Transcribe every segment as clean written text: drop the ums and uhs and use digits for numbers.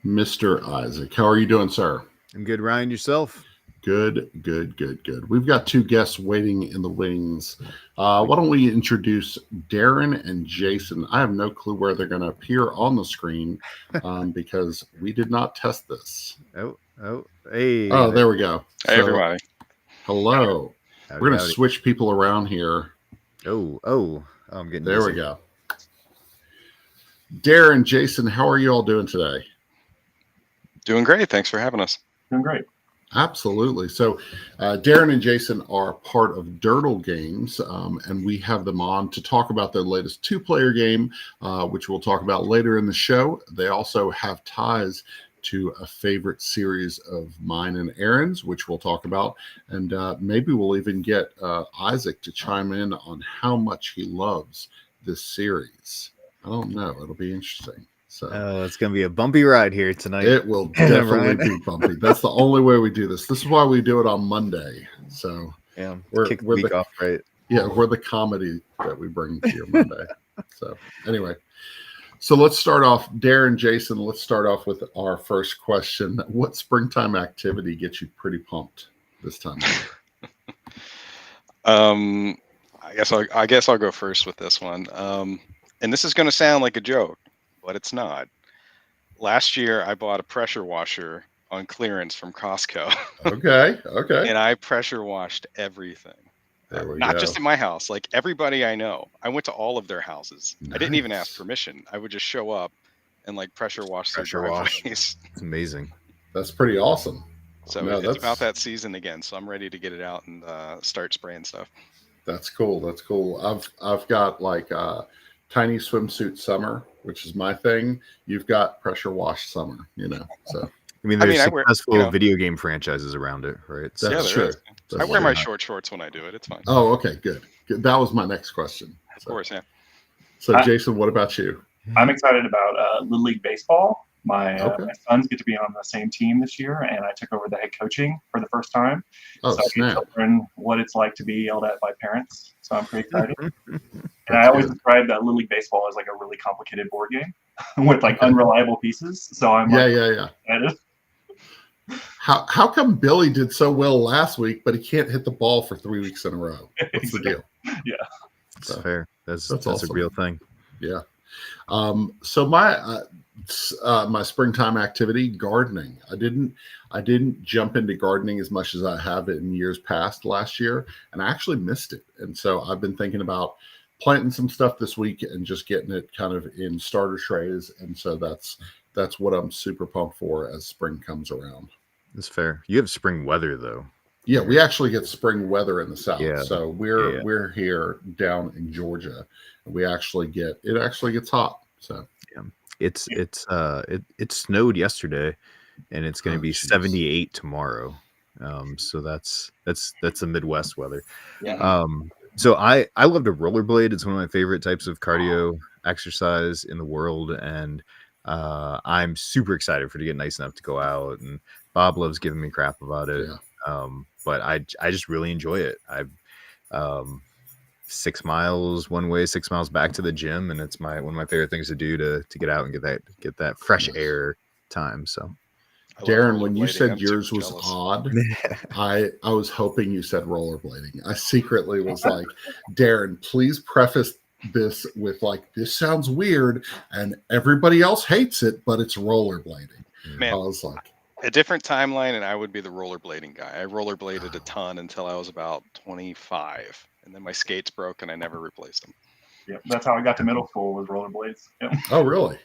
Mr. Isaac. How are you doing, sir? I'm good, Ryan. Yourself? Good. We've got two guests waiting in the wings. Why don't we introduce Darren and Jason? I have no clue where they're going to appear on the screen because we did not test this. Hey. Oh, there we go. Hey, everybody. Hello. We're going to switch people around here. I'm getting there. Busy. We go. Darren, Jason, how are you all doing today? Doing great. Thanks for having us. Doing great. Absolutely. So Darren and Jason are part of Dirtle Games, and we have them on to talk about their latest two-player game, which we'll talk about later in the show. They also have ties to a favorite series of mine and Aaron's, which we'll talk about. And maybe we'll even get Isaac to chime in on how much he loves this series. I don't know. It'll be interesting. So it's going to be a bumpy ride here tonight. It will definitely be bumpy. That's the only way we do this. This is why we do it on Monday. So yeah, we're kick the week off, right? Yeah, we're the comedy that we bring to you Monday. So anyway, so let's start off. Darren, Jason, let's start off with our first question. What springtime activity gets you pretty pumped this time of year? I guess I'll go first with this one. And this is going to sound like a joke, but it's not. Last year, I bought a pressure washer on clearance from Costco. Okay. And I pressure washed everything. Not just in my house, like everybody I know. I went to all of their houses. Nice. I didn't even ask permission. I would just show up and like pressure wash their driveways. It's amazing. That's pretty awesome. So it's about that season again. So I'm ready to get it out and start spraying stuff. That's cool. I've got like tiny swimsuit summer, which is my thing. You've got pressure wash summer, so I mean there's successful video game franchises around it, right? So that's true. I wear my short shorts when I do it. It's fine. Oh, okay, good. That was my next question. Of course, yeah. So Jason, what about you? I'm excited about Little League Baseball. My sons get to be on the same team this year, and I took over the head coaching for the first time. Oh, so snap. I get to learn what it's like to be yelled at by parents. So I'm pretty excited. And I always describe that Little League Baseball as like a really complicated board game with like unreliable pieces. So I'm excited. How come Billy did so well last week, but he can't hit the ball for 3 weeks in a row? What's the deal? Yeah, that's fair. That's awesome. A real thing. Yeah. So my springtime activity, gardening. I didn't jump into gardening as much as I have in years past last year, and I actually missed it. And so I've been thinking about planting some stuff this week and just getting it kind of in starter trays. And so that's what I'm super pumped for as spring comes around. That's fair. You have spring weather though. Yeah, we actually get spring weather in the south. Yeah. So we're here down in Georgia. We actually gets hot. So yeah. It snowed yesterday and it's going to be 78 tomorrow. So that's the Midwest weather. Yeah. So I love to rollerblade. It's one of my favorite types of cardio exercise in the world, and I'm super excited to get nice enough to go out. And Bob loves giving me crap about it, but I just really enjoy it. I've 6 miles one way, 6 miles back to the gym, and it's one of my favorite things to do to get out and get that fresh air time. So. Darren, when you said yours was odd, I was hoping you said rollerblading. I secretly was like, Darren, please preface this with like, this sounds weird and everybody else hates it, but it's rollerblading. Man, I was like, a different timeline and I would be the rollerblading guy. I rollerbladed a ton until I was about 25, and then my skates broke and I never replaced them. Yeah, that's how I got to middle school, was rollerblades. Yep. Oh, really?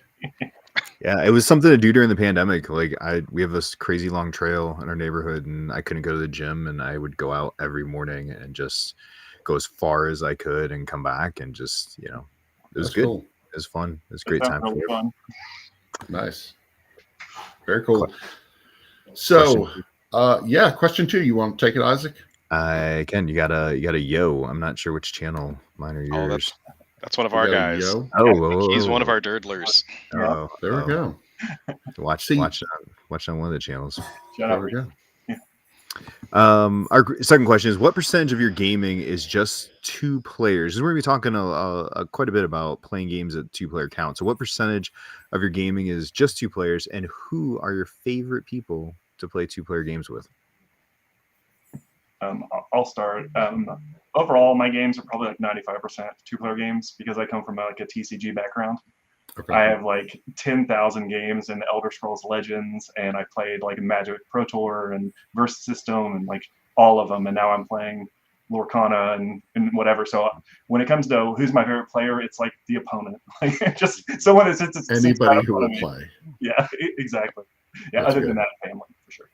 Yeah, it was something to do during the pandemic. Like we have this crazy long trail in our neighborhood, and I couldn't go to the gym, and I would go out every morning and just go as far as I could and come back, and just it was good. Cool. It was fun. It was a great time. Really fun. Nice, very cool. So, question 2. You want to take it, Isaac? I can. You got a yo. I'm not sure which channel mine or yours. That's one of our guys. He's one of our durdlers. Oh, there we go. Watch on one of the channels. There we go. Our second question is, what percentage of your gaming is just 2 players? We're going to be talking quite a bit about playing games at 2-player count. So what percentage of your gaming is just 2 players, and who are your favorite people to play 2-player games with? I'll start. Overall, my games are probably like 95% 2-player games because I come from like a TCG background. Okay. I have like 10,000 games in Elder Scrolls Legends, and I played like Magic Pro Tour and Versus System and like all of them. And now I'm playing Lorcana and whatever. So when it comes to who's my favorite player, it's like the opponent, like just someone that sits Anybody who will play. Yeah, exactly. Yeah, That's other good. than that, family for sure.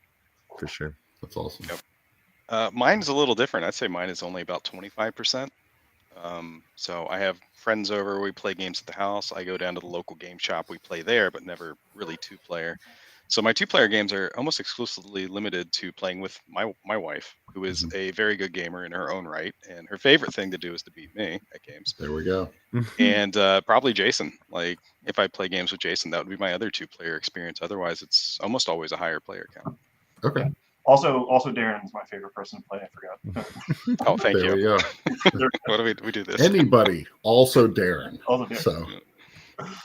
For sure. That's awesome. Yep. Mine's a little different. I'd say mine is only about 25%. So I have friends over. We play games at the house. I go down to the local game shop. We play there, but never really 2-player. So my 2-player games are almost exclusively limited to playing with my wife, who is a very good gamer in her own right, and her favorite thing to do is to beat me at games. There we go. And probably Jason. Like if I play games with Jason, that would be my other 2-player experience. Otherwise, it's almost always a higher player count. Okay. Also, Darren's my favorite person to play. I forgot. Oh, thank There you. we go. What do we do this? Anybody, also Darren. Also Darren. So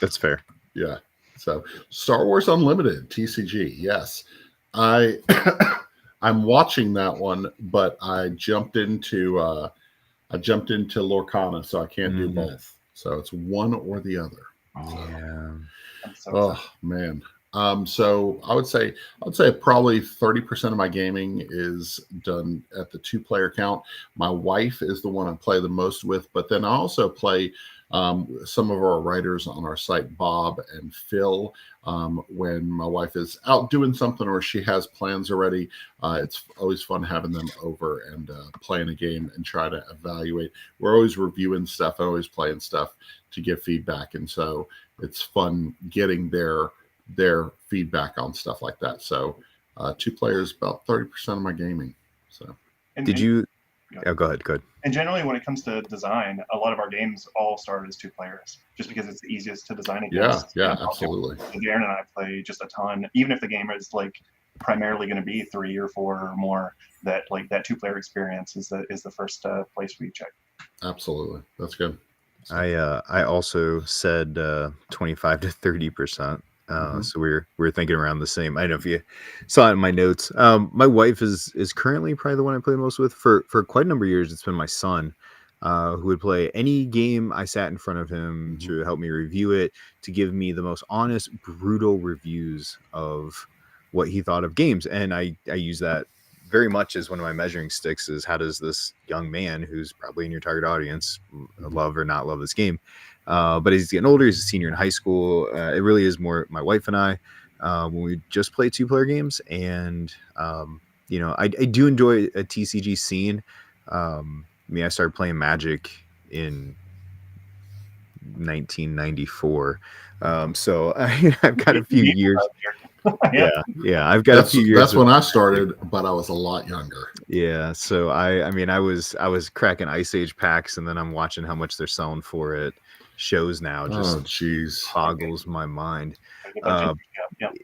That's fair. yeah. So Star Wars Unlimited TCG. Yes, I'm watching that one, but I jumped into Lorcana, so I can't do both. So it's one or the other. Yeah. Oh man. So I would say probably 30% of my gaming is done at the 2-player count. My wife is the one I play the most with, but then I also play some of our writers on our site, Bob and Phil. When my wife is out doing something or she has plans already, it's always fun having them over and playing a game and try to evaluate. We're always reviewing stuff, always playing stuff to get feedback, and so it's fun getting their feedback on stuff like that. So 2 players, about 30% of my gaming. So go ahead. And generally when it comes to design, a lot of our games all started as 2 players just because it's the easiest to design against. Yeah, absolutely. Darren and I play just a ton, even if the game is like primarily going to be 3 or 4 or more, that 2-player experience is the first place we check. Absolutely. That's good. So. I also said 25 to 30%. So we're thinking around the same. I don't know if you saw it in my notes. My wife is currently probably the one I play most with. For quite a number of years, it's been my son, who would play any game I sat in front of him to help me review it, to give me the most honest, brutal reviews of what he thought of games. And I use that very much as one of my measuring sticks, is how does this young man, who's probably in your target audience, love or not love this game. But as he's getting older, he's a senior in high school. It really is more my wife and I when we just play 2-player games. And, I do enjoy a TCG scene. I started playing Magic in 1994. So I've got a few years. Yeah. I've got a few years. That's when I started, but I was a lot younger. Yeah. So I was cracking Ice Age packs, and then I'm watching how much they're selling for it. Shows now just boggles my mind.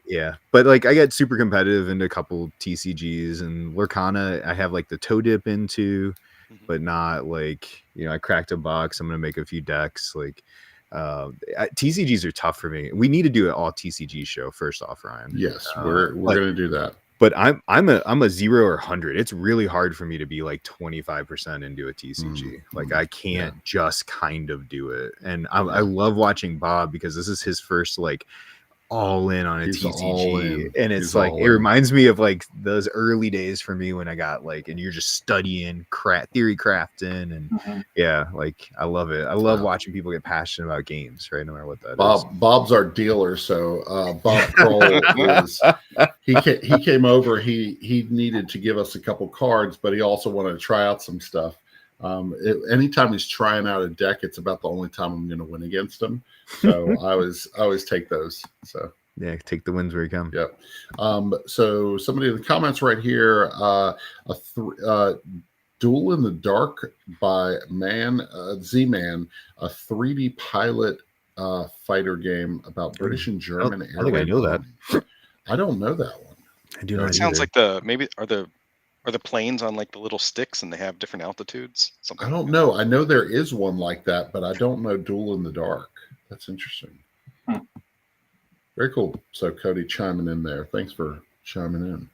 Yeah, but like I get super competitive into a couple TCGs, and Lorcana I have like the toe dip into, but not like, I cracked a box, I'm gonna make a few decks. Like TCGs are tough for me. We need to do an all TCG show first off, Ryan. Yes, we're gonna do that. But I'm a 0 or 100. It's really hard for me to be like 25% into a TCG. Like I can't just kind of do it. And I love watching Bob because this is his first like all in on a TCG. And it's like, it reminds me of like those early days for me when I got like, and you're just studying theory crafting. And like I love it. I love watching people get passionate about games, right? No matter what that is. Bob's our dealer. So Bob Kroll he came over, he needed to give us a couple cards, but he also wanted to try out some stuff. Anytime he's trying out a deck, it's about the only time I'm going to win against him. So I always take those. So yeah, take the wins where you come. Yep. So somebody in the comments right here, Duel in the Dark by Z-Man, a 3D pilot fighter game about British and German air. I think I know that. I don't know that one. I do not. It sounds like are Are the planes on like the little sticks and they have different altitudes? Something I like don't that? know. I know there is one like that, but I don't know Duel in the Dark. That's interesting. Hmm. Very cool. So Cody chiming in there. Thanks for chiming in.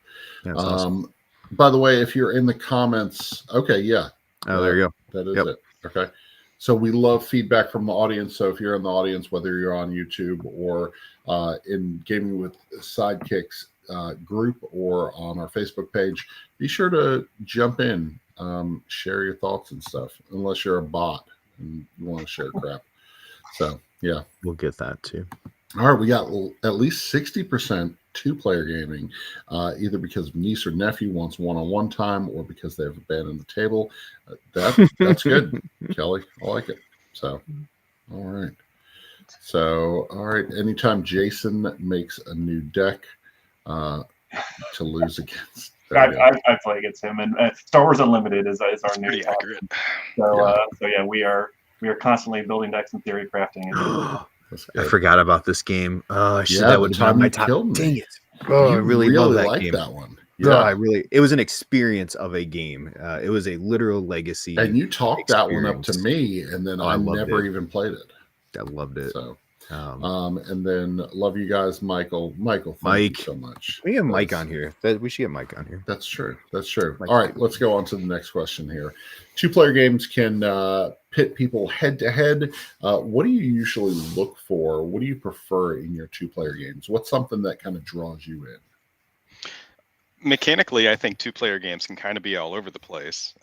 Yeah, that's awesome. By the way, if you're in the comments, okay, yeah. Oh, there you go. That is Yep. it. Okay. So we love feedback from the audience. So if you're in the audience, whether you're on YouTube or in Gaming with Sidekicks group or on our Facebook page, be sure to jump in, share your thoughts and stuff, unless you're a bot and you want to share crap. So, yeah. We'll get that too. All right, we got at least 60% two-player gaming, either because niece or nephew wants one-on-one time or because they've abandoned the table. That's good, Kelly. I like it. So, all right. So, all right. Anytime Jason makes a new deck to lose against. I play against him, and Star Wars Unlimited is our That's new. pretty accurate. So yeah, we are constantly building decks and theory crafting. And I forgot about this game. Oh, shit, Yeah, that the would have time been my you top. killed me. Dang it! Oh, I really love that like game. that one. Yeah, Yeah, it was an experience of a game. It was a literal legacy. and you talked that one up to experience. me, and then I loved never it. even played it. I loved it. So, and then love you guys, Michael. Michael, thank you so much. We have Mike on here. We should get Mike on here. That's true. That's true. Mike's All right, let's go on to the next question here. Two-player games can pit people head-to-head. What do you usually look for? What do you prefer in your two-player games? What's something that kind of draws you in? Mechanically, I think two-player games can kind of be all over the place.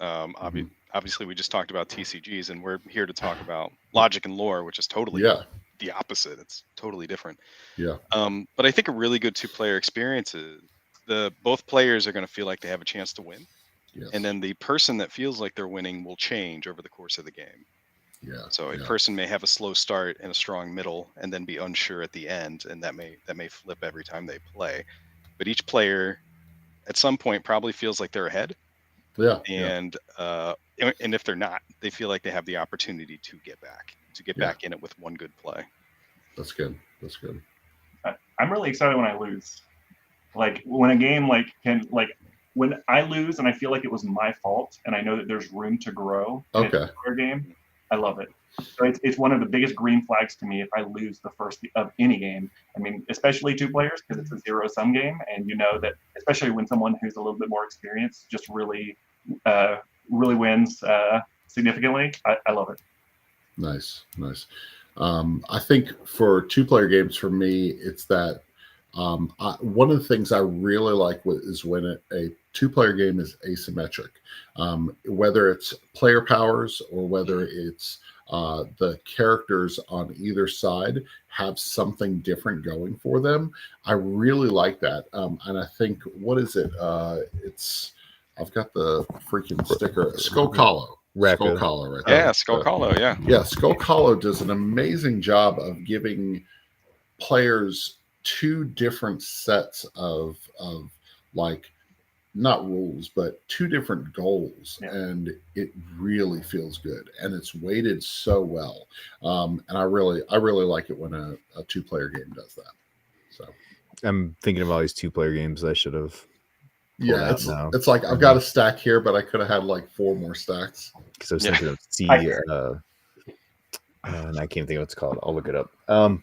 Obviously, we just talked about TCGs, and we're here to talk about logic and lore, which is totally the opposite. It's totally different. Yeah. But I think a really good two-player experience is both players are going to feel like they have a chance to win, and then the person that feels like they're winning will change over the course of the game. Yeah. So a person may have a slow start and a strong middle, and then be unsure at the end, and that may flip every time they play. But each player, at some point, probably feels like they're ahead. Yeah. And if they're not, they feel like they have the opportunity to get back in it with one good play. That's good. That's good. I'm really excited when I lose. Like when a game when I lose and I feel like it was my fault and I know that there's room to grow in a game, I love it. So it's one of the biggest green flags to me if I lose the first of any game. I mean, especially two players because it's a zero-sum game, and you know that especially when someone who's a little bit more experienced just really wins significantly. I love it. Nice. I think for two-player games, for me, it's that one of the things I really like is when a two-player game is asymmetric, whether it's player powers or whether it's the characters on either side have something different going for them. I really like that. And I think, what is it? I've got the freaking sticker, Skull Hollow. Skull Hollow, right there. Yeah, Skull Hollow, yeah. Yeah, Skull Hollow does an amazing job of giving players two different sets of like, not rules, but two different goals, and it really feels good, and it's weighted so well. And I really like it when a two-player game does that. So I'm thinking of all these two-player games I should have. Yeah, it's like I've got a stack here, but I could have had like 4 more stacks. Because I was thinking of and I can't think of what it's called. I'll look it up.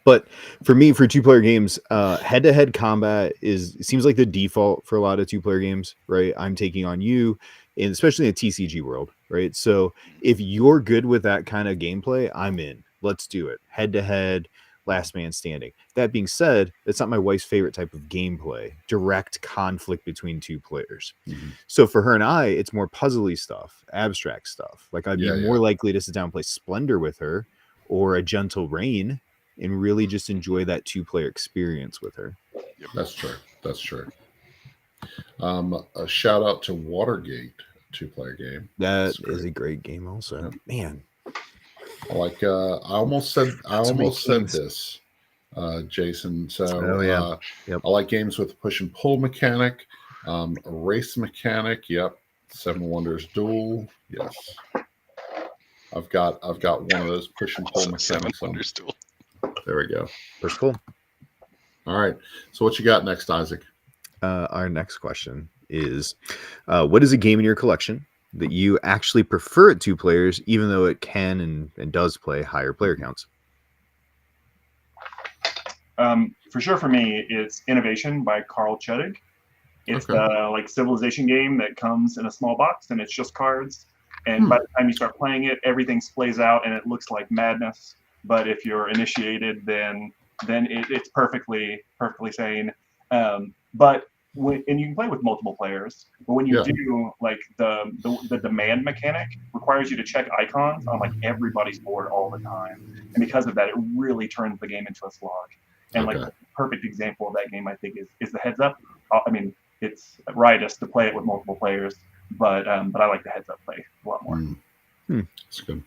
But for me, for two-player games, head-to-head combat seems like the default for a lot of two-player games, right? I'm taking on you, and especially in a TCG world, right? So if you're good with that kind of gameplay, I'm in. Let's do it. Head-to-head, last man standing. That being said, it's not my wife's favorite type of gameplay, direct conflict between two players. So for her and I, it's more puzzly stuff, abstract stuff. Like I'd be more likely to sit down and play Splendor with her or a Gentle Rain and really just enjoy that two-player experience with her. That's true. A shout out to Watergate, two-player game. That is a great game also. Man. Like I almost said this, Jason. So I like games with a push and pull mechanic, a race mechanic. Yep, Seven Wonders Duel. Yes, I've got one of those push and pull mechanics. Seven Wonders Duel. There we go. Push pull. All right. So what you got next, Isaac? Our next question is, what is a game in your collection that you actually prefer at 2 players, even though it can and does play higher player counts? For sure, for me, it's Innovation by Carl Chudig. It's Okay. the like civilization game that comes in a small box and it's just cards. And by the time you start playing it, everything splays out and it looks like madness. But if you're initiated, then it's perfectly sane. But and you can play with multiple players. But when you do, like the demand mechanic requires you to check icons on like everybody's board all the time, and because of that, it really turns the game into a slog. And like the perfect example of that game, I think, is the heads up. I mean, it's riotous to play it with multiple players, but I like the heads up play a lot more. That's good.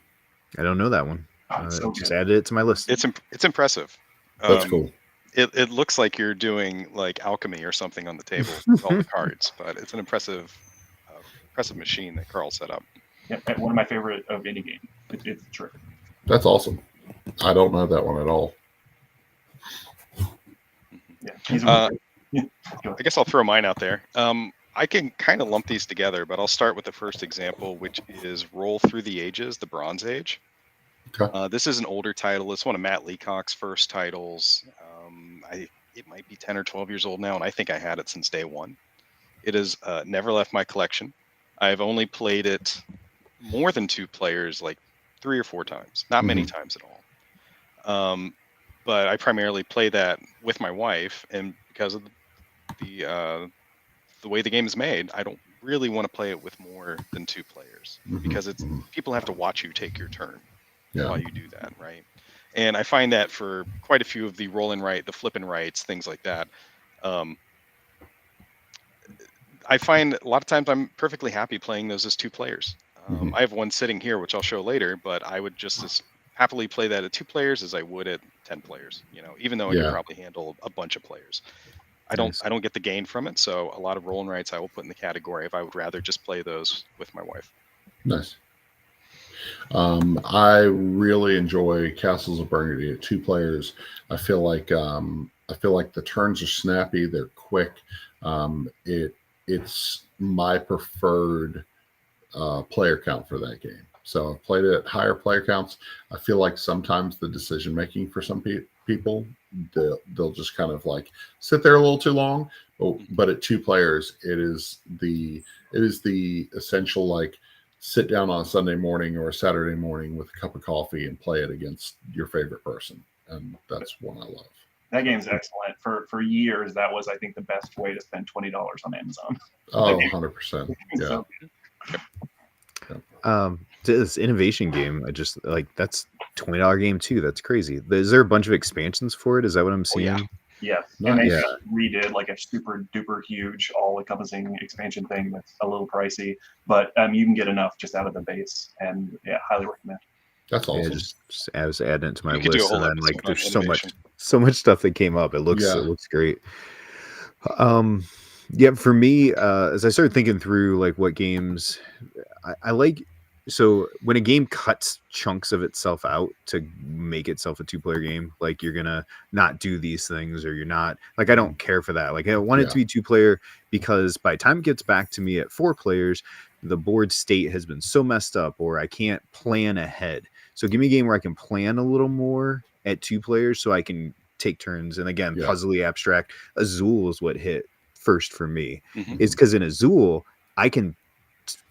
I don't know that one. So just good. added it to my list. It's impressive. That's cool. It looks like you're doing like alchemy or something on the table with all the cards, but it's an impressive machine that Carl set up. Yeah, one of my favorite of any game. It's terrific. That's awesome. I don't know that one at all. Yeah, he's I guess I'll throw mine out there. I can kind of lump these together, but I'll start with the first example, which is Roll Through the Ages, the Bronze Age. Okay. This is an older title. It's one of Matt Leacock's first titles. It might be 10 or 12 years old now, and I think I had it since day one. It has never left my collection. I've only played it more than 2 players, like 3 or 4 times. Not many times at all. But I primarily play that with my wife, and because of the way the game is made, I don't really want to play it with more than 2 players because it's people have to watch you take your turn while you do that, right? And I find that for quite a few of the roll and write, the flip and writes, things like that. I find a lot of times I'm perfectly happy playing those as 2 players. I have one sitting here, which I'll show later, but I would just as happily play that at 2 players as I would at 10 players, even though I could probably handle a bunch of players. I don't get the gain from it, so a lot of roll and writes I will put in the category if I would rather just play those with my wife. Nice. I really enjoy Castles of Burgundy at 2 players. I feel like the turns are snappy, they're quick. It's my preferred player count for that game. So I've played it at higher player counts. I feel like sometimes the decision making for some people, they'll just kind of like sit there a little too long. But at 2 players, it is the essential like sit down on a Sunday morning or a Saturday morning with a cup of coffee and play it against your favorite person, and that's one I love. That game's excellent. For years, that was, I think, the best way to spend $20 on Amazon. Oh, 100%. Yeah. This innovation game, I just like that's $20 game too. That's crazy. Is there a bunch of expansions for it? Is that what I'm seeing? Yes. Nice. And they redid like a super duper huge all-encompassing expansion thing that's a little pricey, but you can get enough just out of the base, and highly recommend. That's awesome. Yeah, just as adding it to my You could do a list, whole and then like episode on there's innovation. so much stuff that came up. It looks great. For me, as I started thinking through like what games I like. So when a game cuts chunks of itself out to make itself a 2-player game, like you're gonna not do these things, or you're not like, I don't care for that. Like I want it to be 2-player because by the time it gets back to me at 4 players, the board state has been so messed up, or I can't plan ahead. So give me a game where I can plan a little more at 2 players so I can take turns. And again, puzzly abstract. Azul is what hit first for me. It's because in Azul, I can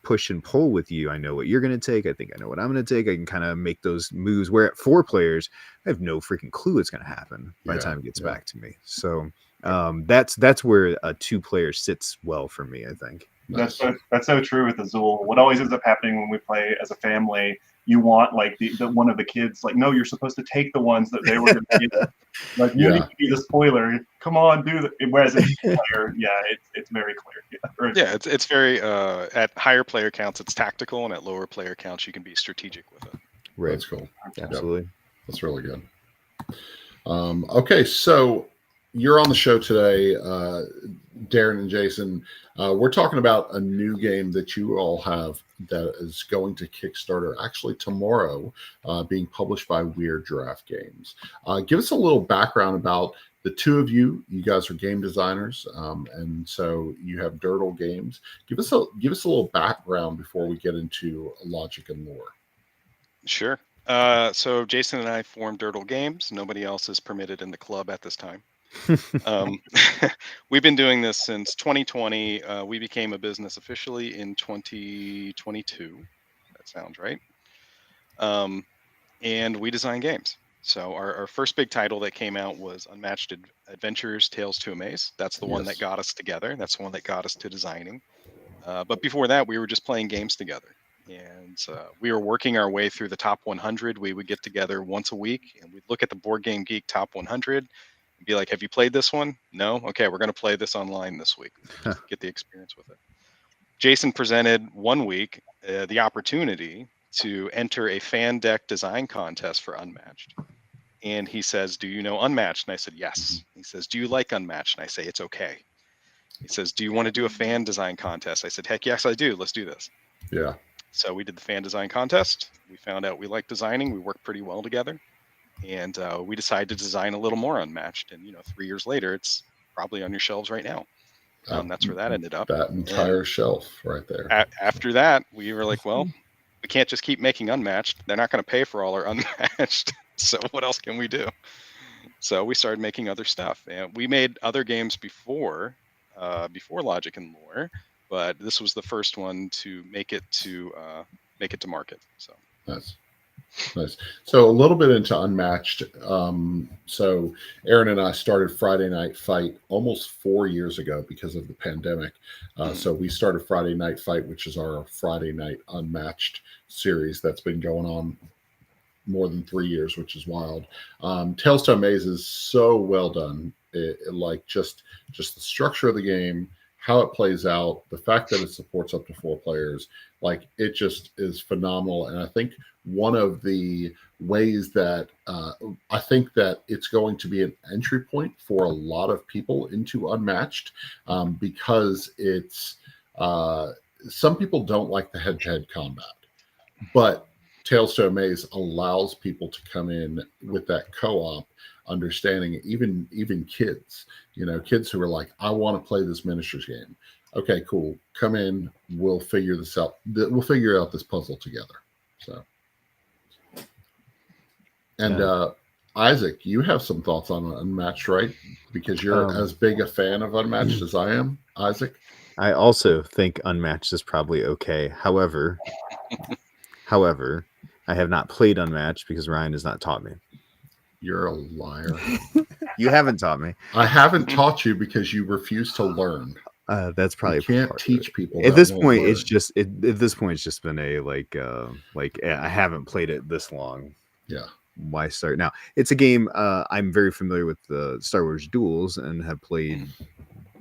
push and pull with you. I know what you're going to take. I think I know what I'm going to take. I can kind of make those moves, where at 4 players, I have no freaking clue what's going to happen by the time it gets back to me. So that's where a 2-player sits well for me, I think. That's so true with Azul. What always ends up happening when we play as a family, you want like the one of the kids like, no, you're supposed to take the ones that they were going to get. Like you need to be the spoiler. Come on, do that. Whereas a player, it's very clear. It's very at higher player counts, it's tactical, and at lower player counts, you can be strategic with it. Right. That's cool. Absolutely. Yep. That's really good. Okay, so you're on the show today, Darren and Jason. We're talking about a new game that you all have that is going to Kickstarter actually tomorrow, being published by Weird Giraffe Games. Give us a little background about the two of you guys are game designers, and so you have Dirtle Games. Give us a little background before we get into logic and lore. Sure. So Jason and I formed Dirtle Games. Nobody else is permitted in the club at this time. We've been doing this since 2020. We became a business officially in 2022. That sounds right. And we design games. So our first big title that came out was Unmatched Adventures Tales to Amaze. That's the one that got us together. That's the one that got us to designing. But before that, we were just playing games together. And we were working our way through the top 100. We would get together once a week and we'd look at the Board Game Geek top 100 and be like, have you played this one? No? Okay, we're going to play this online this week. Just get the experience with it. Jason presented one week the opportunity to enter a fan deck design contest for Unmatched. And he says, do you know Unmatched? And I said, yes. He says, do you like Unmatched? And I say, it's okay. He says, do you want to do a fan design contest? I said, heck yes, I do. Let's do this. Yeah. So we did the fan design contest. We found out we like designing. We worked pretty well together. And we decided to design a little more Unmatched. And, 3 years later, it's probably on your shelves right now. That's where that ended up. That entire shelf right there. After that, we were like, well, we can't just keep making Unmatched. They're not going to pay for all our Unmatched. So what else can we do? So we started making other stuff. And we made other games before Logic and Lore, but this was the first one to make it to market. So nice. So a little bit into Unmatched. So Aaron and I started Friday Night Fight almost 4 years ago because of the pandemic. So we started Friday Night Fight, which is our Friday Night Unmatched series that's been going on more than 3 years, which is wild. Tales to Amaze is so well done. It like just the structure of the game, how it plays out, the fact that it supports up to 4 players, like it just is phenomenal. And I think one of the ways that I think that it's going to be an entry point for a lot of people into Unmatched, because it's some people don't like the head-to-head combat, but Tales to Amaze allows people to come in with that co-op understanding, even kids, kids who are like, I want to play this miniatures game. Okay, cool. Come in. We'll figure this out. We'll figure out this puzzle together. So, and Isaac, you have some thoughts on Unmatched, right? Because you're as big a fan of Unmatched as I am, Isaac. I also think Unmatched is probably okay. However, I have not played Unmatched because Ryan has not taught me. You're a liar. You haven't taught me. I haven't taught you because you refuse to learn. That's probably you can't teach people. At this point, it's just been a like I haven't played it this long. Yeah. Why start now? It's a game I'm very familiar with, the Star Wars Duels, and have played.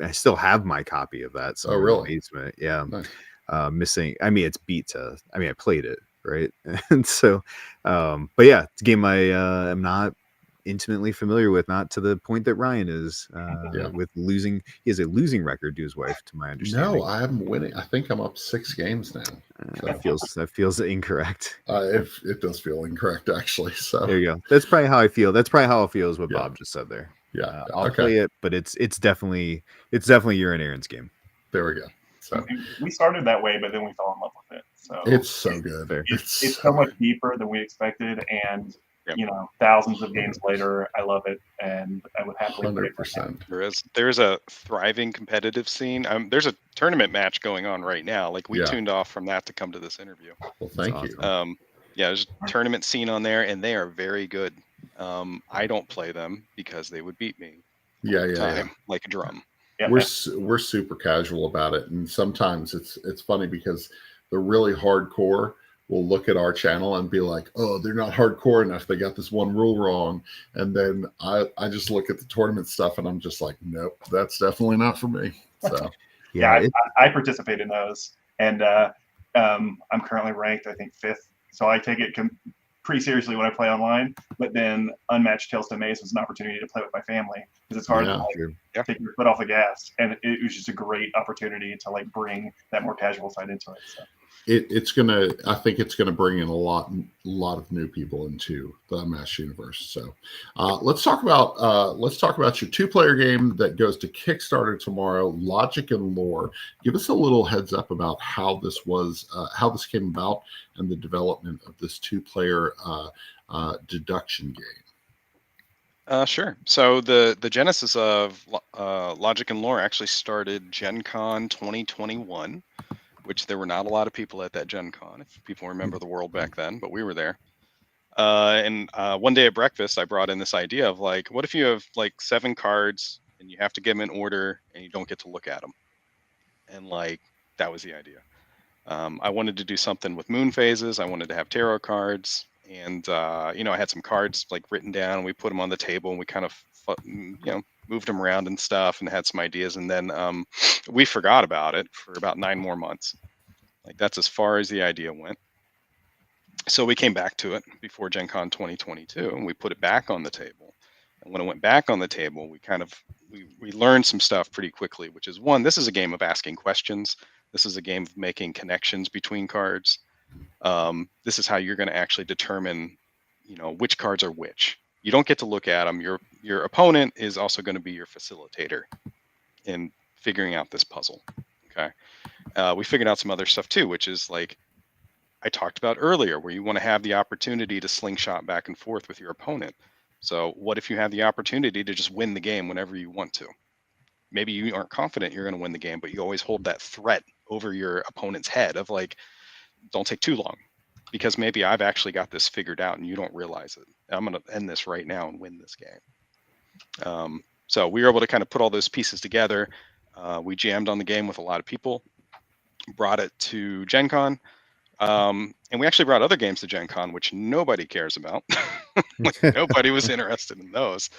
I still have my copy of that. So really? In the basement. Yeah. Nice. Missing. I mean, it's beta. I mean, I played it, right? And so, but yeah, it's a game I am not intimately familiar with, not to the point that Ryan is with losing. He has a losing record to his wife, to my understanding. No, I am winning. I think I'm up 6 games now. That feels incorrect. It does feel incorrect, actually. So there you go. That's probably how I feel. That's probably how it feels. What Bob just said there. Yeah, I'll play it, but it's definitely your and Aaron's game. There we go. So we started that way, but then we fell in love with it. So it's so good. It's so much deeper than we expected, and thousands of games later, I love it, and I would happily play it. 100%. There's a thriving competitive scene. There's a tournament match going on right now. Like we tuned off from that to come to this interview. Well, thank you. There's a tournament scene on there, and they are very good. I don't play them because they would beat me. Like a drum. Yeah, we're super casual about it, and sometimes it's funny because the really hardcore will look at our channel and be like, oh, they're not hardcore enough, they got this one rule wrong. And then I just look at the tournament stuff and I'm just like, nope, that's definitely not for me. So I participate in those, and I'm currently ranked, I think, 5th, so I take it pretty seriously when I play online. But then Unmatched Tales to Amaze was an opportunity to play with my family, because it's hard to take your foot off the gas, and it was just a great opportunity to bring that more casual side into it. So I think it's gonna bring in a lot of new people into the Unmatched universe. So let's talk about your 2-player game that goes to Kickstarter tomorrow, Logic and Lore. Give us a little heads up about how this came about and the development of this 2-player deduction game. Sure. So the genesis of Logic and Lore actually started Gen Con 2021, which there were not a lot of people at that Gen Con, if people remember the world back then, but we were there. And one day at breakfast, I brought in this idea of like, what if you have like 7 cards and you have to get them in order and you don't get to look at them? And like, that was the idea. I wanted to do something with moon phases. I wanted to have tarot cards. And, I had some cards like written down and we put them on the table and we kind of, moved them around and stuff and had some ideas. And then we forgot about it for about 9 more months. Like that's as far as the idea went. So we came back to it before Gen Con 2022 and we put it back on the table. And when it went back on the table, we learned some stuff pretty quickly, which is one, this is a game of asking questions. This is a game of making connections between cards. This is how you're going to actually determine, which cards are which. You don't get to look at them. Your opponent is also going to be your facilitator in figuring out this puzzle. Okay. We figured out some other stuff too, which is like I talked about earlier, where you want to have the opportunity to slingshot back and forth with your opponent. So what if you have the opportunity to just win the game whenever you want to? Maybe you aren't confident you're going to win the game, but you always hold that threat over your opponent's head of like, don't take too long, because maybe I've actually got this figured out and you don't realize it. I'm going to end this right now and win this game. So we were able to kind of put all those pieces together. We jammed on the game with a lot of people, brought it to Gen Con. And we actually brought other games to Gen Con, which nobody cares about. Nobody was interested in those.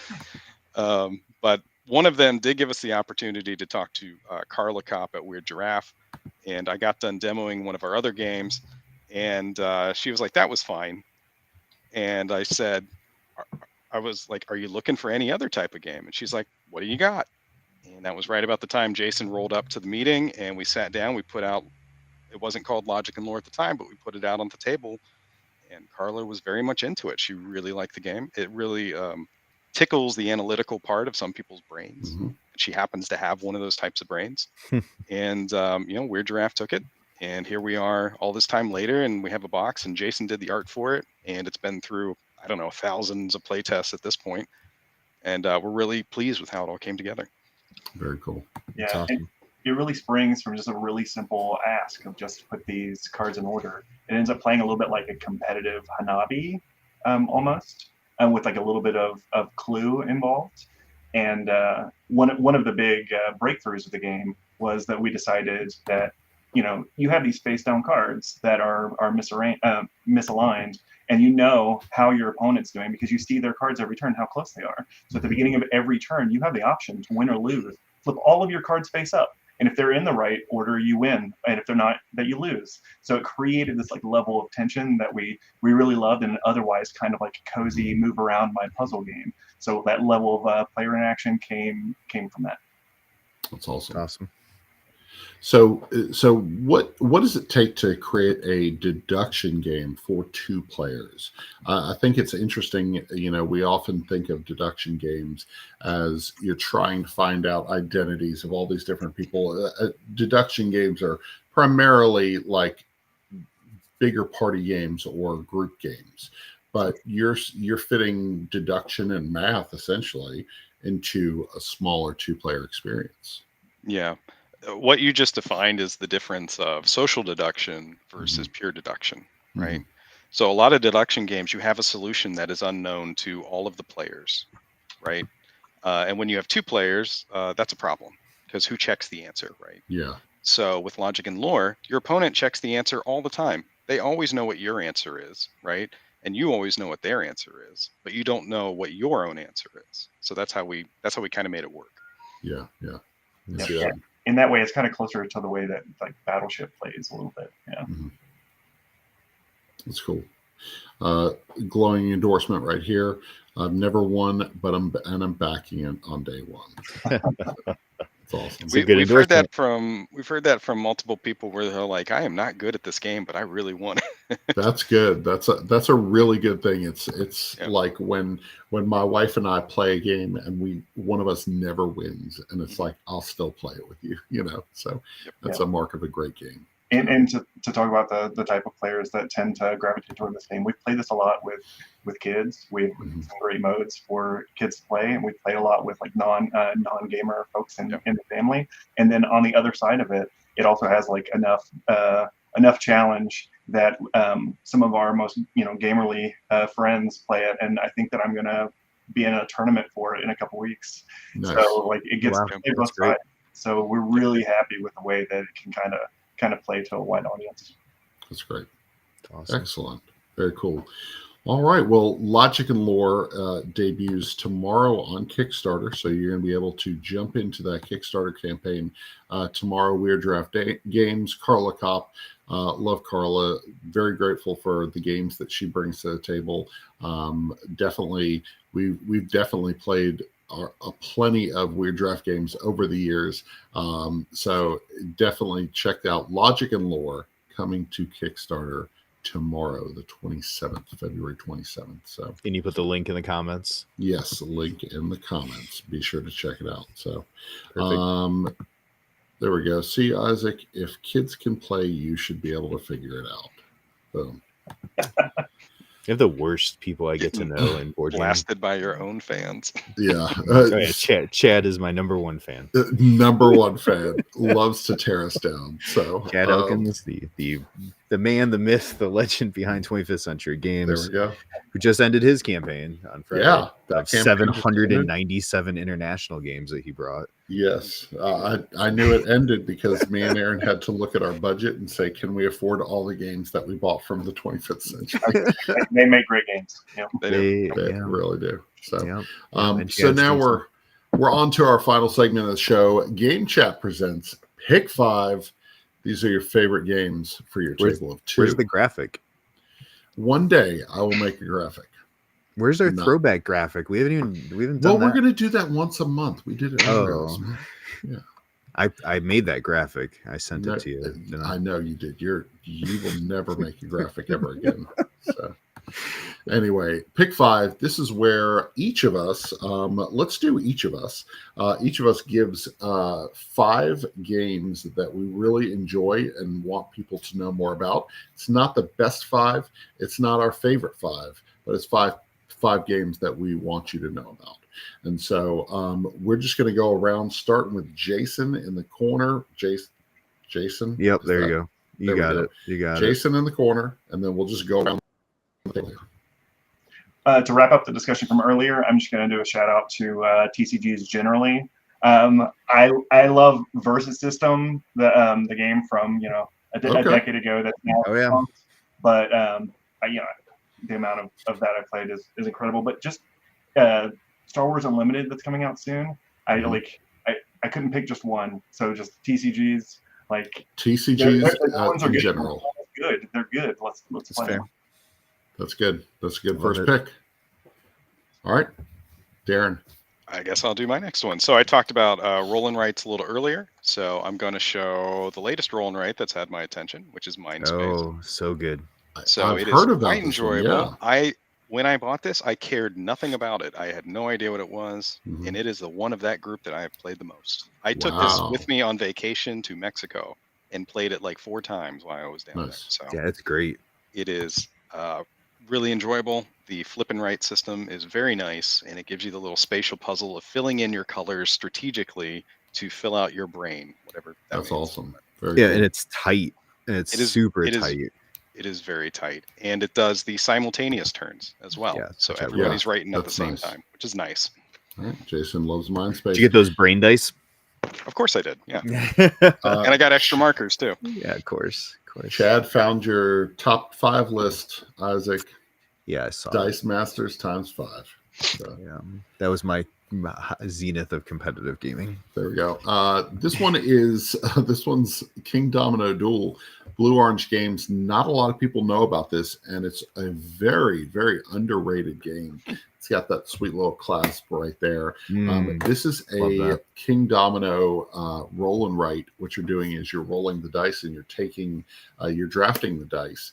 But one of them did give us the opportunity to talk to Carla Kopp at Weird Giraffe. And I got done demoing one of our other games. And she was like, that was fine. And I said, I was like, are you looking for any other type of game? And she's like, what do you got? And that was right about the time Jason rolled up to the meeting and we sat down, we put out, it wasn't called Logic and Lore at the time, but we put it out on the table and Carla was very much into it. She really liked the game. It really tickles the analytical part of some people's brains. Mm-hmm. She happens to have one of those types of brains. And, Weird Giraffe took it. And here we are all this time later and we have a box and Jason did the art for it. And it's been through, I don't know, thousands of play tests at this point. And we're really pleased with how it all came together. Very cool. Yeah, awesome. It really springs from just a really simple ask of just put these cards in order. It ends up playing a little bit like a competitive Hanabi, almost, with like a little bit of clue involved. And one of the big breakthroughs of the game was that we decided that you have these face down cards that are misaligned, and you know how your opponent's doing because you see their cards every turn, how close they are. So at the beginning of every turn, you have the option to win or lose. Flip all of your cards face up. And if they're in the right order, you win. And if they're not, that you lose. So it created this like level of tension that we really loved, and otherwise kind of like a cozy move around my puzzle game. So that level of player interaction came from that. That's awesome. Awesome. So what does it take to create a deduction game for 2 players? I think it's interesting. We often think of deduction games as you're trying to find out identities of all these different people. Deduction games are primarily like bigger party games or group games, but you're fitting deduction and math essentially into a smaller 2-player experience. Yeah. What you just defined is the difference of social deduction versus pure deduction, right? So a lot of deduction games, you have a solution that is unknown to all of the players, right? And when you have 2 players, that's a problem because who checks the answer, right? Yeah. So with Logic and Lore, your opponent checks the answer all the time. They always know what your answer is, right? And you always know what their answer is, but you don't know what your own answer is. So that's how we kind of made it work. Yeah. Yeah. In that way, it's kind of closer to the way that like Battleship plays a little bit. Yeah. That's cool. Glowing endorsement right here. I've never won, but I'm backing it on day one. It's awesome. We've heard that from multiple people where they're like, I am not good at this game, but I really want it. That's good. That's a really good thing. It's Yeah. like when my wife and I play a game and one of us never wins, and it's like, I'll still play it with you, So that's a mark of a great game. And to talk about the type of players that tend to gravitate toward this game, we play this a lot with kids. We have some great modes for kids to play, and we play a lot with like non-gamer folks in the family. And then on the other side of it, it also has like enough challenge that some of our most gamerly friends play it, and I think that I'm gonna be in a tournament for it in a couple weeks. Nice. So like it gets both sides. So we're really happy with the way that it can kind of play to a wide audience. That's great. Awesome. Excellent. Very cool. All right. Well, Logic and Lore debuts tomorrow on Kickstarter, so you're going to be able to jump into that Kickstarter campaign tomorrow. Weird Giraffe Games, Carla Kopp. Love Carla. Very grateful for the games that she brings to the table. Definitely, we've definitely played plenty of Weird Giraffe games over the years. So definitely check out Logic and Lore coming to Kickstarter tomorrow, the 27th, February 27th. So Can you put the link in the comments? yes, link in the comments. Be sure to check it out. So Perfect. there we go. See, Isaac, if kids can play, you should be able to figure it out. Boom. You have the worst people I get to know in board games. Blasted by your own fans. Yeah. Chad is my number one fan. Number one fan. Loves to tear us down. So Chad Elkins, the man, the myth, the legend behind 25th Century Games. There we go. Who just ended his campaign on Friday. Yeah, Of 797 international games that he brought. Yes, I knew it ended because me and Aaron had to look at our budget and say, can we afford all the games that we bought from the 25th century? They make great games. They really do. So, so now we're on to our final segment of the show. Game Chat presents Pick 5. These are your favorite games for your table of 2. Where's the graphic? One day I will make a graphic. Where's our throwback graphic? We haven't done that. Well, we're going to do that once a month. We did it earlier this month. Yeah. I made that graphic. I sent it to you. I know you did. You will never make a graphic ever again. So anyway, Pick 5. This is where each of us, let's do each of us. Each of us gives 5 games that we really enjoy and want people to know more about. It's not the best 5. It's not our favorite 5, but it's 5 games that we want you to know about. And so we're just going to go around starting with Jason in the corner. Jason? Yep, there you go. You got it. Jason in the corner, and then we'll just go around. To wrap up the discussion from earlier, I'm just going to do a shout out to TCGs generally. I love Versus System, the game from a decade ago. That's now but the amount of that I played is incredible. But just Star Wars Unlimited that's coming out soon. I couldn't pick just one. So just TCGs, like TCGs in general. Good. They're good. Let's play them. That's good. That's a good first pick. All right, Darren. I guess I'll do my next one. So I talked about roll and writes a little earlier. So I'm going to show the latest roll and write that's had my attention, which is Mindspace. Oh, so good. So I've it heard is about quite enjoyable. Yeah. When I bought this, I cared nothing about it. I had no idea what it was, and it is the one of that group that I have played the most. I took this with me on vacation to Mexico and played it like 4 times while I was down there. So yeah, it's great. It is really enjoyable. The flip and write system is very nice, and it gives you the little spatial puzzle of filling in your colors strategically to fill out your brain, whatever that That's means. awesome. Very cool. And it's tight. And it's super tight. It is very tight, and it does the simultaneous turns as well. Yeah, so everybody's writing at the same nice. time, which is nice. All right. Jason loves Mindspace. Did you get those brain dice? Of course I did. Yeah. And I got extra markers too. Yeah, of course. Chad found your top 5 list, Isaac. Yeah, I saw Dice Masters times 5. So, Yeah, that was my zenith of competitive gaming. there we go. This one's King Domino Duel, Blue Orange Games. Not a lot of people know about this, and it's a very, very underrated game. It's got that sweet little clasp right there. This is a King Domino roll and write. What you're doing is you're rolling the dice and you're drafting the dice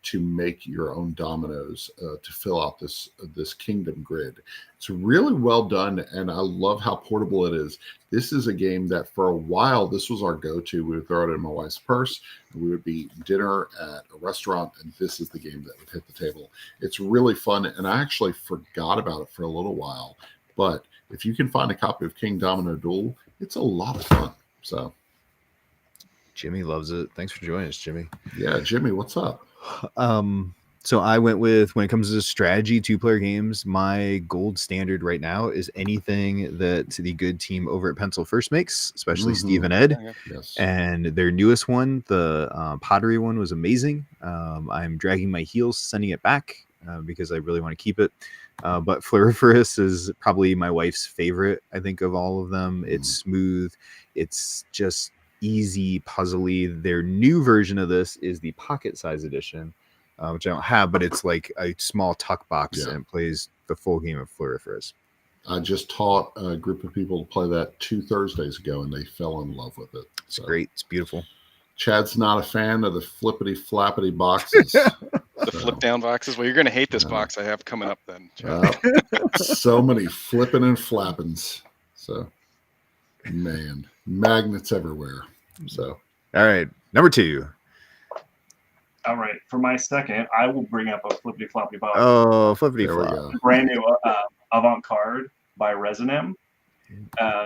to make your own dominoes to fill out this kingdom grid. It's really well done, and I love how portable it is. This is a game that for a while, this was our go-to. We would throw it in my wife's purse, and we would be eating dinner at a restaurant, and this is the game that would hit the table. It's really fun, and I actually forgot about it for a little while. But if you can find a copy of King Domino Duel, it's a lot of fun. So, Jimmy loves it. Thanks for joining us, Jimmy. Yeah, Jimmy, what's up? So I went with, when it comes to strategy 2-player games, my gold standard right now is anything that the good team over at Pencil First makes, especially Steve and Ed. Yes. And their newest one, the pottery one, was amazing. I'm dragging my heels sending it back because I really want to keep it. But Floriferous is probably my wife's favorite, I think, of all of them. It's smooth. It's just easy, puzzly. Their new version of this is the pocket size edition, which I don't have, but it's like a small tuck box and it plays the full game of Floriferous. I just taught a group of people to play that 2 Thursdays ago, and they fell in love with it. It's great. It's beautiful. Chad's not a fan of the flippity flappity boxes. The flip down boxes. Well, you're going to hate this box I have coming up then, Chad. So many flipping and flappings. So, man, magnets everywhere. So, all right, number 2. All right, for my second, I will bring up a flippity floppity box. Oh, flippity flop! Brand new Avant-Garde by Resonam.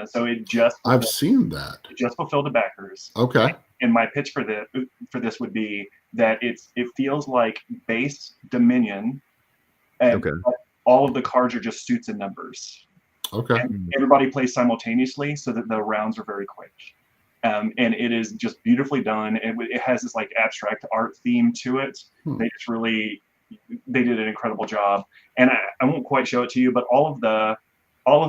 So it just I've seen that. It just fulfilled the backers. Okay. And my pitch for this would be that it feels like base Dominion, and all of the cards are just suits and numbers. Okay. And everybody plays simultaneously, so that the rounds are very quick. And it is just beautifully done. It has this like abstract art theme to it. They did an incredible job. And I won't quite show it to you, but all of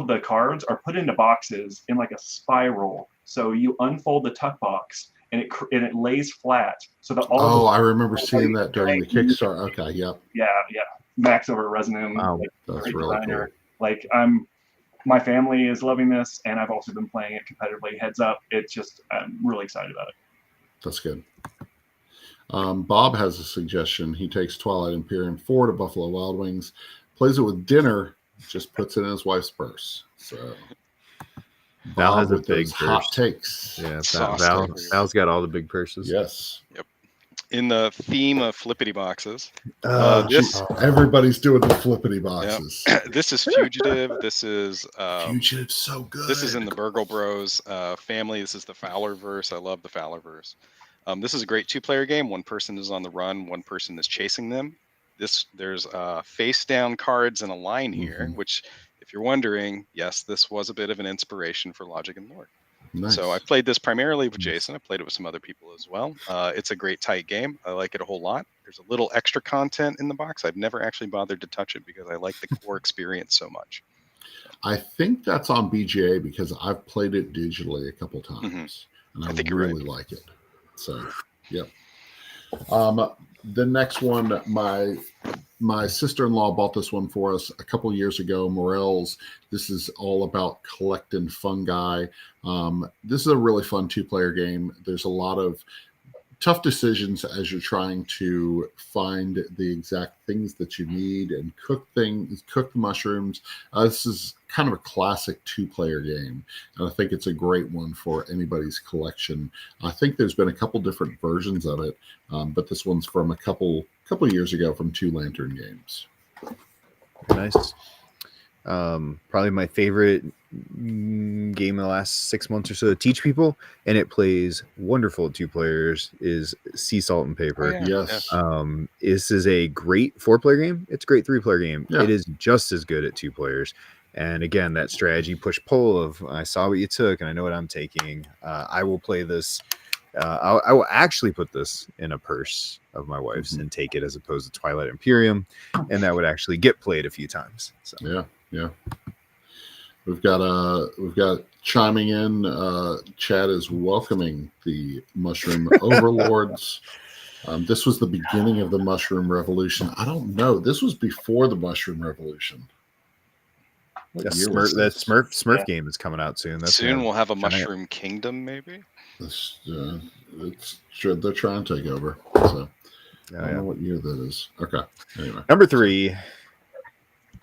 the cards are put into boxes in like a spiral. So you unfold the tuck box and it lays flat. So that I remember seeing that during the Kickstarter. Okay, yep. Yeah. Max over at Resonam. Wow, that's really cool. Like my family is loving this, and I've also been playing it competitively. Heads up, I'm really excited about it. That's good. Bob has a suggestion. He takes Twilight Imperium 4 to Buffalo Wild Wings, plays it with dinner, just puts it in his wife's purse. So Val has a big hot takes. Yeah, Val's got all the big purses. Yes. Yep. In the theme of flippity boxes, everybody's doing the flippity boxes. Yep. This is Fugitive. This is Fugitive's so good. This is in the Burgle Bros family. This is the Fowlerverse. I love the Fowlerverse. This is a great 2-player game. One person is on the run. One person is chasing them. There's face down cards and a line here, which, if you're wondering, yes, this was a bit of an inspiration for Logic and Lore. Nice. So I played this primarily with Jason. I played it with some other people as well. It's a great tight game. I like it a whole lot. There's a little extra content in the box. I've never actually bothered to touch it because I like the core experience so much. I think that's on BGA because I've played it digitally a couple times, and I think really like it. So, yep. The next one, my sister-in-law bought this one for us a couple years ago, Morels. This is all about collecting fungi. This is a really fun 2-player game. There's a lot of tough decisions as you're trying to find the exact things that you need and cook the mushrooms. This is kind of a classic 2-player game, and I think it's a great one for anybody's collection. I think there's been a couple different versions of it, but this one's from a couple years ago from Two Lantern Games. Nice. Probably my favorite game in the last 6 months or so to teach people, and it plays wonderful 2 players, is Sea Salt and Paper. Yes. This is a great 4-player game. It's a great 3-player game. Yeah. It is just as good at 2 players. And again, that strategy push pull of I saw what you took and I know what I'm taking. I will play this I will actually put this in a purse of my wife's and take it as opposed to Twilight Imperium, and that would actually get played a few times. So Yeah. We've got chiming in. Chad is welcoming the Mushroom Overlords. This was the beginning of the Mushroom Revolution. I don't know. This was before the Mushroom Revolution. That Smurf game is coming out soon. Soon we'll have a Mushroom Kingdom, maybe. They're trying to take over. So I don't know what year that is. Okay. Anyway. Number 3.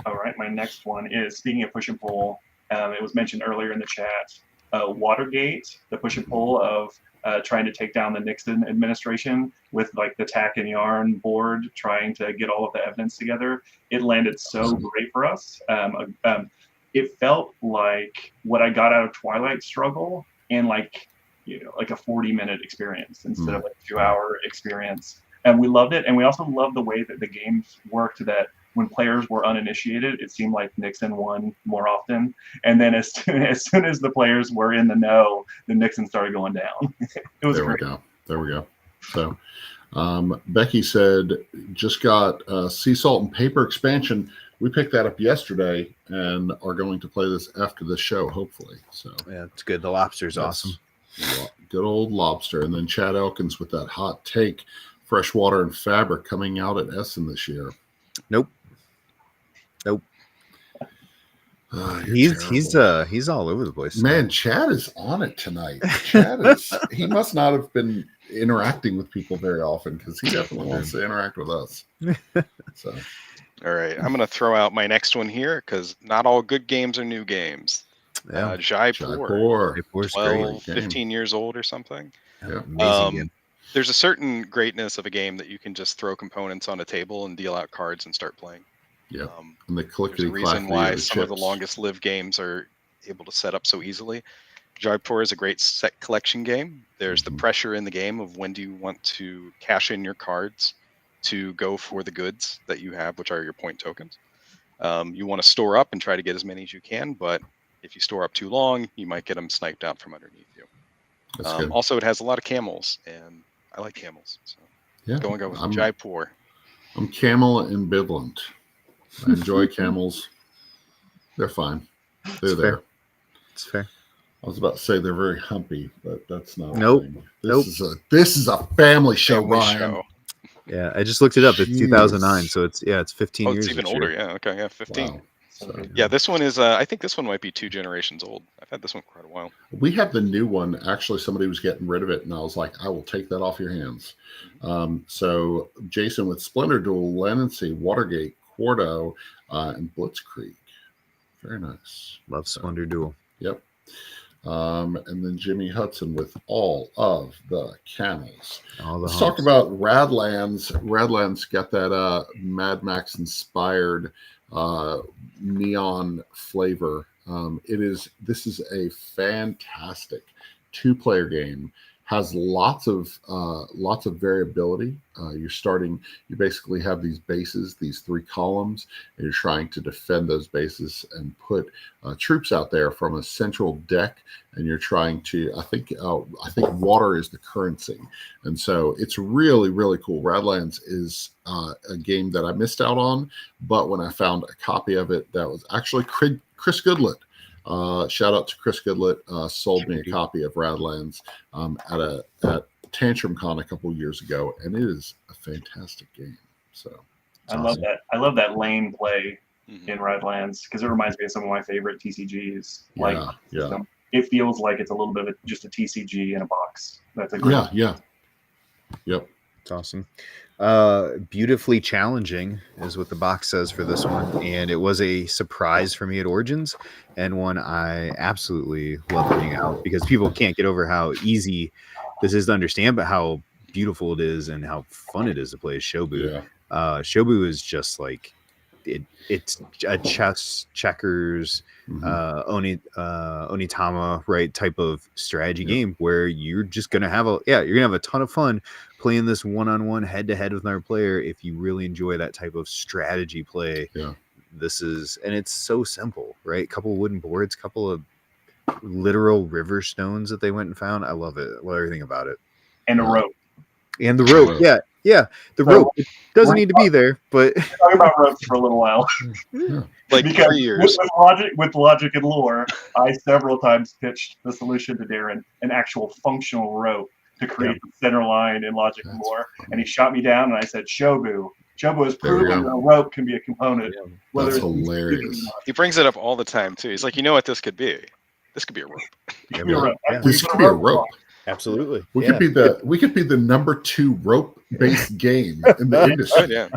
All right. My next one is, speaking of push and pull, it was mentioned earlier in the chat, Watergate, the push and pull of trying to take down the Nixon administration with like the tack and yarn board, trying to get all of the evidence together. It landed so great for us. It felt like what I got out of Twilight Struggle and like a 40-minute experience instead of like a 2-hour experience. And we loved it. And we also loved the way that the games worked, that when players were uninitiated, it seemed like Nixon won more often. And then as soon as the players were in the know, the Nixon started going down. It was great. There we go. So Becky said, just got Sea Salt and Paper expansion. We picked that up yesterday and are going to play this after the show, hopefully. So yeah, it's good. The lobster's awesome. Good old lobster. And then Chad Elkins with that hot take, Freshwater and Fabric coming out at Essen this year. Nope. He's all over the place. Man, Chad is on it tonight. He must not have been interacting with people very often, because he definitely wants to interact with us. So, all right, I'm going to throw out my next one here, because not all good games are new games. Yeah. Jaipur, 12, 15 years old or something. Yeah, amazing game. There's a certain greatness of a game that you can just throw components on a table and deal out cards and start playing. Yeah, and the there's a reason why some of the longest lived games are able to set up so easily. Jaipur is a great set collection game. There's the pressure in the game of when do you want to cash in your cards to go for the goods that you have, which are your point tokens. You want to store up and try to get as many as you can, but if you store up too long, you might get them sniped out from underneath you. Also, it has a lot of camels, and I like camels. So go with Jaipur. I'm camel ambivalent. I enjoy camels. They're fine. They're there. It's fair. I was about to say they're very humpy, but that's not. Nope. This is a family show, Ryan. Yeah, I just looked it up. It's 2009, so it's 15 years. It's even older. Yeah. Okay. Yeah. 15. Wow. So, yeah, this one is. I think this one might be 2 generations old. I've had this one for quite a while. We have the new one. Actually, somebody was getting rid of it, and I was like, I will take that off your hands. So Jason with Splinter Duel, Lenancy, Watergate, Quarto, and Blitzkrieg. Very nice. Love Splinter Duel. Yep. And then Jimmy Hudson with all of the camels. Let's talk about Radlands. Radlands got that Mad Max inspired neon flavor. This is a fantastic 2-player game. Has lots of variability. You basically have these bases, these 3 columns, and you're trying to defend those bases and put troops out there from a central deck. And you're trying to, I think water is the currency, and so it's really, really cool. Radlands is a game that I missed out on, but when I found a copy of it, that was actually Chris Goodlett. Shout out to Chris Goodlett, sold me a copy of Radlands at Tantrum Con a couple years ago, and it is a fantastic game. So love that. I love that lane play in Radlands, because it reminds me of some of my favorite TCGs. It feels like it's a little bit of just a TCG in a box. That's a great. Yeah. Yep. It's awesome. Beautifully challenging is what the box says for this one, and it was a surprise for me at Origins, and one I absolutely love putting out, because people can't get over how easy this is to understand, but how beautiful it is and how fun it is to play as Shobu. Shobu is just like it's a chess, checkers, Onitama, right, type of strategy game where you're just gonna have a ton of fun playing this one-on-one, head-to-head with another player. If you really enjoy that type of strategy play, and it's so simple, right? Couple wooden boards, couple of literal river stones that they went and found. I love it. I love everything about it. and a rope. And the rope, yeah. The So, rope it doesn't need to be there, but we're talking about ropes for a little while. Like Because 3 years. with logic and lore, I several times pitched the solution to Darren, an actual functional rope to create the center line in logic and lore. And he shot me down, and I said, Shobu. Shobu has There we proven go. that a rope can be a component. Whether That's it's hilarious. He brings it up all the time too. He's like, you know what this could be? This could be a rope. It could be a rope. Yeah. We This put could be a on. rope. absolutely. We could be the number 2 rope based game in the industry. Good, yeah.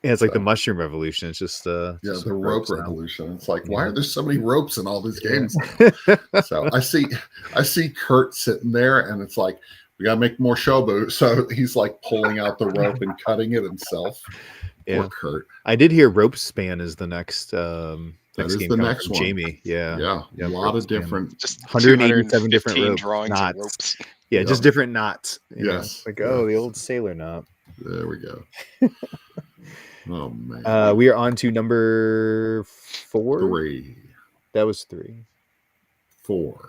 Yeah, it's like the mushroom revolution. It's just Yeah, just the like rope now. revolution. It's like, why are there so many ropes in all these games? Yeah. So I see Kurt sitting there, and it's like, we gotta make more Shobu. So he's like pulling out the rope and cutting it himself. Yeah. Poor Kurt. I did hear rope span is the next That next is game the coming next from one. Jamie. Yeah, Yeah, a lot rope of span. different. Just 187 different 215 rope drawings knots. of ropes. Yeah, Yeah. just different knots. you know? Yes, Like, oh, the yes. old sailor knot. There we go. Oh man. We are on to number 4. 3, That was 3. 4.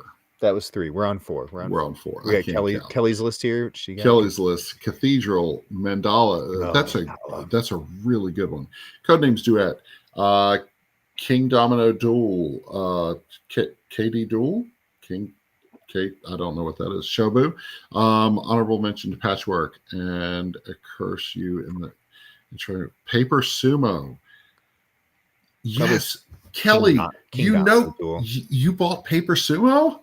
That was 3. We're on 4. We're on 4. We I got can't count. Kelly's list here. What she got? Kelly's list, Cathedral, Mandala. Oh, That's a really good one. Codenames Duet, King Domino Duel, KD Duel, King Kate. I don't know what that is. Shobu, honorable mention to Patchwork, and a curse you in the intro. Paper Sumo. Yes, Kelly. King You Domino know, Duel. you bought Paper Sumo.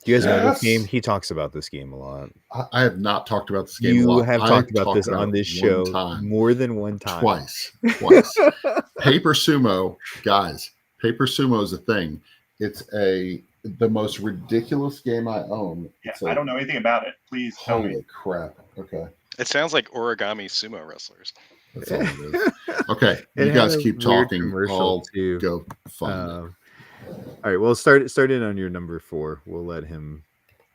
Do you guys know Yes. this game? He talks about this game a lot. I have not talked about this game a You lot. have I talked about this about on it this one show time. more than one time. Twice. Paper Sumo, guys. Paper Sumo is a thing. It's the most ridiculous game I own. Yeah, It's I don't know anything about it. Please tell me. Holy crap. Okay. It sounds like origami sumo wrestlers. That's all it is. Okay. It You guys had a keep weird talking. commercial, I'll too. go find it. All right, well, start in on your number 4. We'll let him.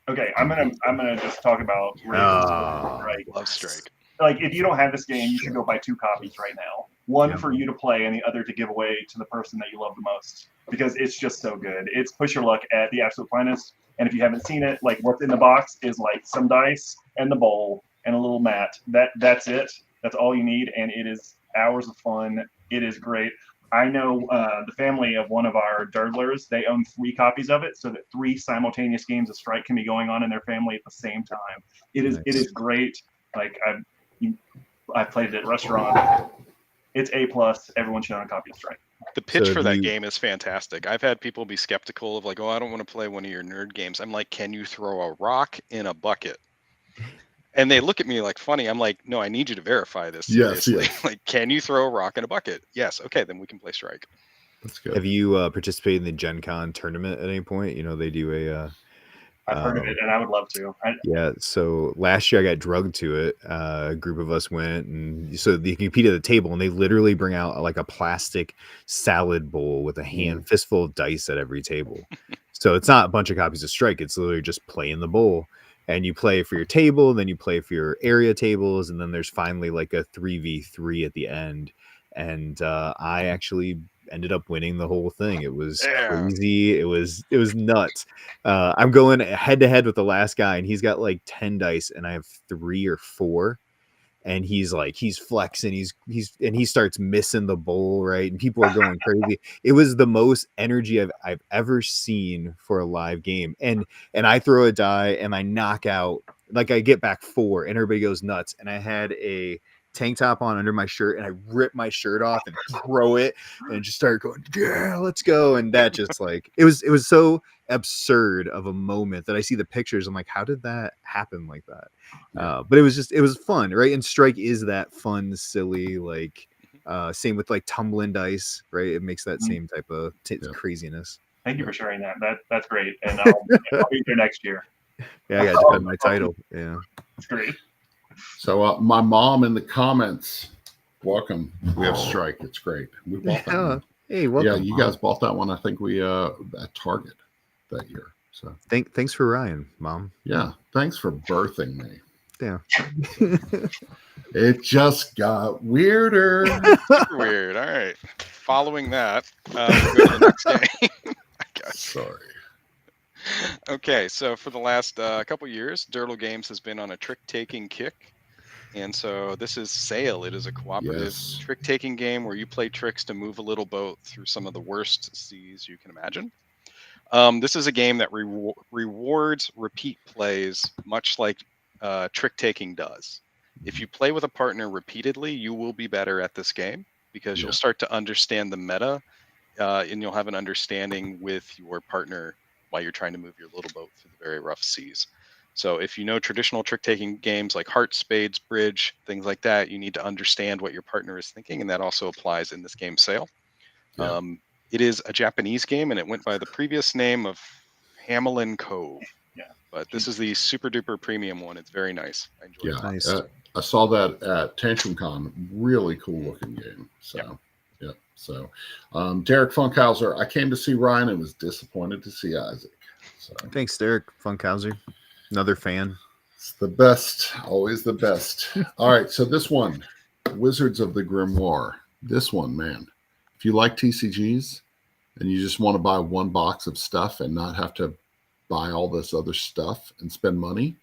Okay, I'm gonna just talk about right. Love Strike. Like, if you don't have this game, you should go buy 2 copies right now. One Yeah. for you to play, and the other to give away to the person that you love the most, because it's just so good. It's push your luck at the absolute finest. And if you haven't seen it, like, what's in the box is like some dice and the bowl and a little mat. That's it. That's all you need, and it is hours of fun. It is great. I know the family of one of our Durdlers, they own 3 copies of it, so that 3 simultaneous games of Strike can be going on in their family at the same time. It is great. Like, I've played it at restaurant. It's A+. Everyone should own a copy of Strike. The pitch So for do that you- game is fantastic. I've had people be skeptical of like, oh, I don't want to play one of your nerd games. I'm like, can you throw a rock in a bucket? And they look at me like funny. I'm like, no, I need you to verify this. Yes, Seriously. yes. Like, can you throw a rock in a bucket? Yes. Okay, then we can play Strike. That's good. Have you participated in the Gen Con tournament at any point? You know, they do a. I've heard of it, and I would love to. Yeah, so last year I got drugged to it. A group of us went, and so you can compete at the table, and they literally bring out like a plastic salad bowl with a fistful of dice at every table. So it's not a bunch of copies of Strike. It's literally just play in the bowl, and you play for your table, and then you play for your area tables, and then there's finally like a 3v3 at the end. And I actually ended up winning the whole thing. It was crazy. It was nuts. I'm going head to head with the last guy, and he's got like 10 dice, and I have 3 or 4. And he's flexing. He starts missing the bowl, right? And people are going crazy. It was the most energy I've ever seen for a live game. And I throw a die and I knock out, like I get back 4, and everybody goes nuts. And I had a tank top on under my shirt, and I rip my shirt off and throw it and just start going, yeah, let's go. And that just like it was so absurd of a moment that I see the pictures. I'm like, how did that happen like that? But it was fun, right? And Strike is that fun, silly, like same with like tumbling dice, right? It makes that same type of craziness. Thank you for sharing that. That's great, and I'll be there next year. Yeah, I got to defend my title. Yeah, it's great. So my mom in the comments, welcome. We have Strike. It's great. We bought that one. Hey, welcome. Yeah, you guys bought that one. I think we at Target that year. So thanks for Ryan, Mom. Yeah, thanks for birthing me. Yeah. It just got weirder. Super weird. All right. Following that, we'll go to the next game. I guess. Sorry. Okay, so for the last couple years, Dirtle Games has been on a trick-taking kick. And so this is Sail. It is a cooperative Yes. trick-taking game where you play tricks to move a little boat through some of the worst seas you can imagine. This is a game that rewards repeat plays, much like trick-taking does. If you play with a partner repeatedly, you will be better at this game because Yeah. you'll start to understand the meta, and you'll have an understanding with your partner while you're trying to move your little boat through the very rough seas. So if you know traditional trick-taking games like hearts, spades, bridge, things like that, you need to understand what your partner is thinking, and that also applies in this game, Sail. Yeah. It is a Japanese game, and it went by the previous name of Hamelin Cove. Yeah. But this is the super duper premium one. It's very nice. I enjoyed it Yeah. a lot. Nice. I saw that at Tantrum Con. Really cool looking game. So, yeah. So, Derek Funkhauser, I came to see Ryan and was disappointed to see Isaac. So, Thanks, Derek Funkhauser. Another fan. it's the best. Always the best. All right. So, this one, Wizards of the Grimoire. This one, man. If you like TCGs and you just want to buy one box of stuff and not have to buy all this other stuff and spend money,